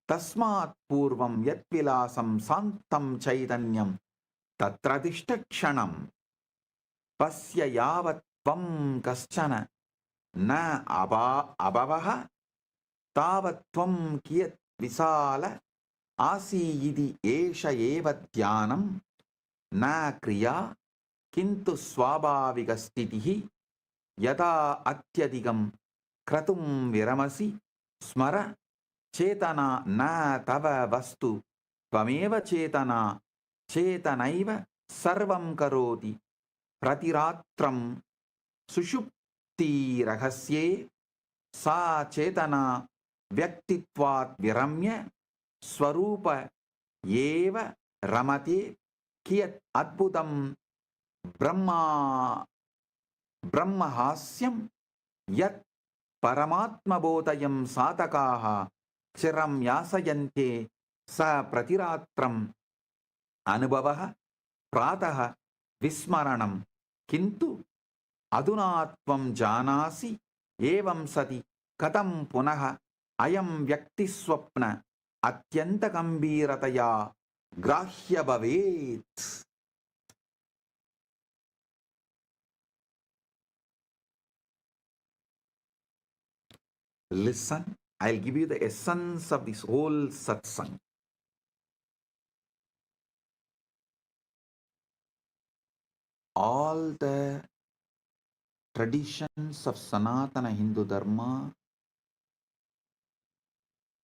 तस्मात् पूर्वं यत्विलासं शान्तं चैतन्यं तत्र तिष्ठ क्षणं पश्य यावत् त्वं कश्चन न अभवः तावत् त्वं कियत् विशाल आसि इति एष एव ध्यानं न क्रिया किन्तु स्वाभाविकस्थितिः यदा अत्यधिकं क्रतुं विरमसि स्मर चेतना न तव वस्तु त्वमेव चेतना चेतनैव सर्वं करोति प्रतिरात्रं सुषुप्तिरहस्ये सा चेतना व्यक्तित्वात् विरम्य स्वरूप एव रमते कियत् अद्भुतं ब्रह्महास्यं यत् परमात्मबोधयं साधकाः चिरं यासयन्ते स प्रतिरात्रम् अनुभवः प्रातः विस्मरणं किन्तु अधुना त्वं जानासि एवं सति कथं पुनः अयं व्यक्तिस्वप्न अत्यन्तगम्भीरतया ग्राह्य भवेत् Listen, I'll give you the essence of this whole satsang. All the traditions of Sanatana Hindu Dharma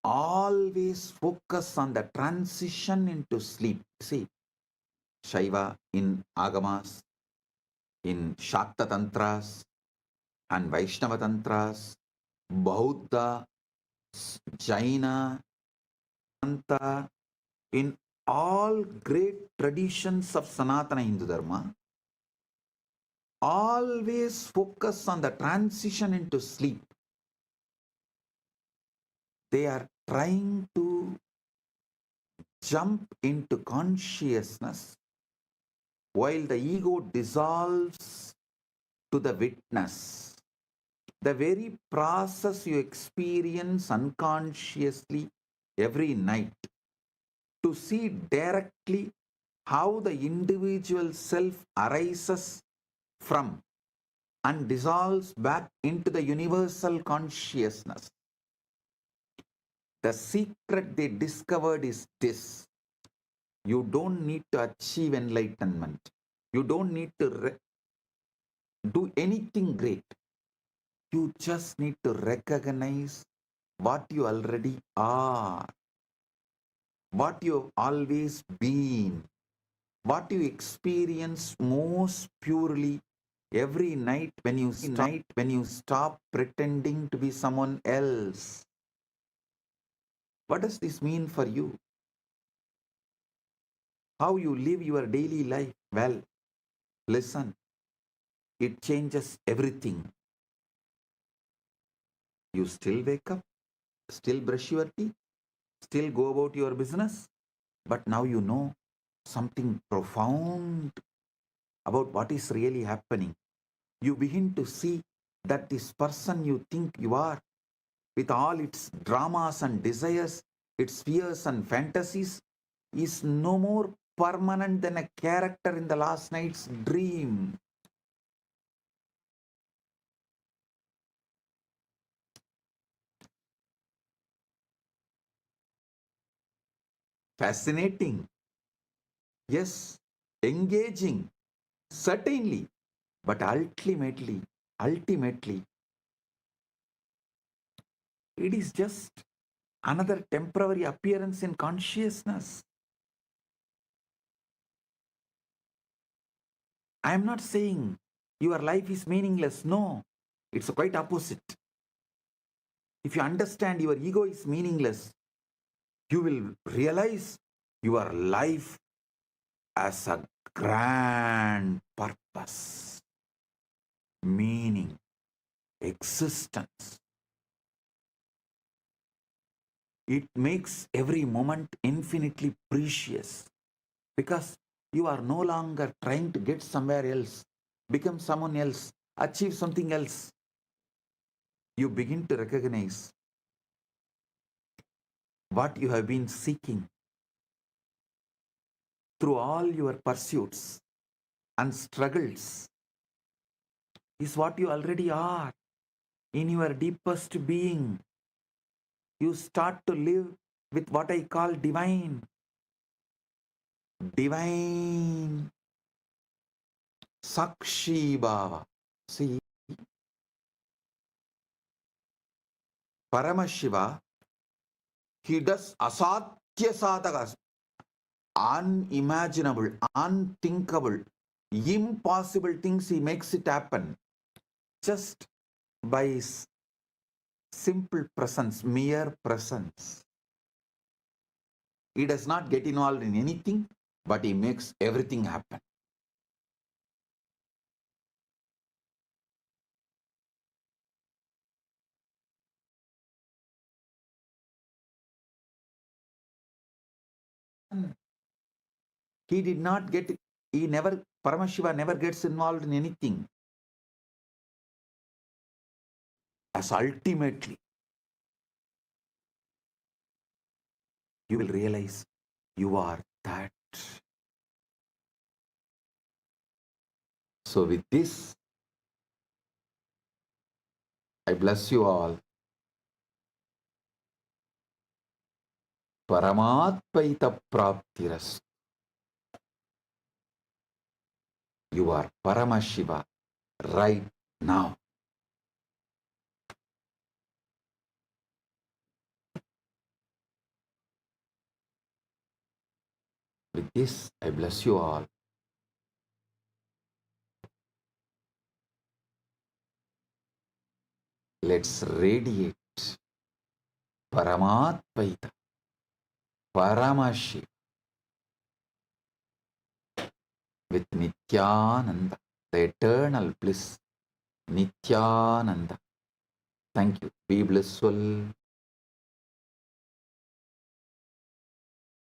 always focus on the transition into sleep. See, Shaiva in Agamas, in Shakta Tantras and Vaishnava Tantras, Bauddha, Jaina, Santa, in all great traditions of Sanatana Hindu Dharma, always focus on the transition into sleep. They are trying to jump into consciousness while the ego dissolves to the witness. The very process you experience unconsciously every night, to see directly how the individual self arises from and dissolves back into the universal consciousness. The secret they discovered is this: you don't need to achieve enlightenment. You don't need to do anything great. You just need to recognize what you already are, what you have always been, what you experience most purely every night when you stop pretending to be someone else. What does this mean for you? How you live your daily life? Well, listen, it changes everything. You still wake up, still brush your teeth, still go about your business, but now you know something profound about what is really happening. You begin to see that this person you think you are, with all its dramas and desires, its fears and fantasies, is no more permanent than a character in the last night's dream. Fascinating. Yes, engaging. Certainly. But ultimately, it is just another temporary appearance in consciousness. I am not saying your life is meaningless. No, it's quite opposite. If you understand your ego is meaningless, you will realize your life as a grand purpose, meaning, existence. It makes every moment infinitely precious because you are no longer trying to get somewhere else, become someone else, achieve something else. You begin to recognize what you have been seeking through all your pursuits and struggles is what you already are in your deepest being. You start to live with what I call divine Sakshi Bhava. See, Paramashiva, he does asatya sadhakas, unimaginable, unthinkable, impossible things. He makes it happen just by his simple presence, mere presence. He does not get involved in anything, but he makes everything happen. Paramashiva never gets involved in anything. As ultimately, you will realize you are that. So with this, I bless you all. Paramatpaita praptiras. You are Paramashiva right now. With this, I bless you all. Let's radiate Paramatpaita, Paramashiva with Nithyananda, the eternal bliss, Nithyananda. Thank you. Be blissful.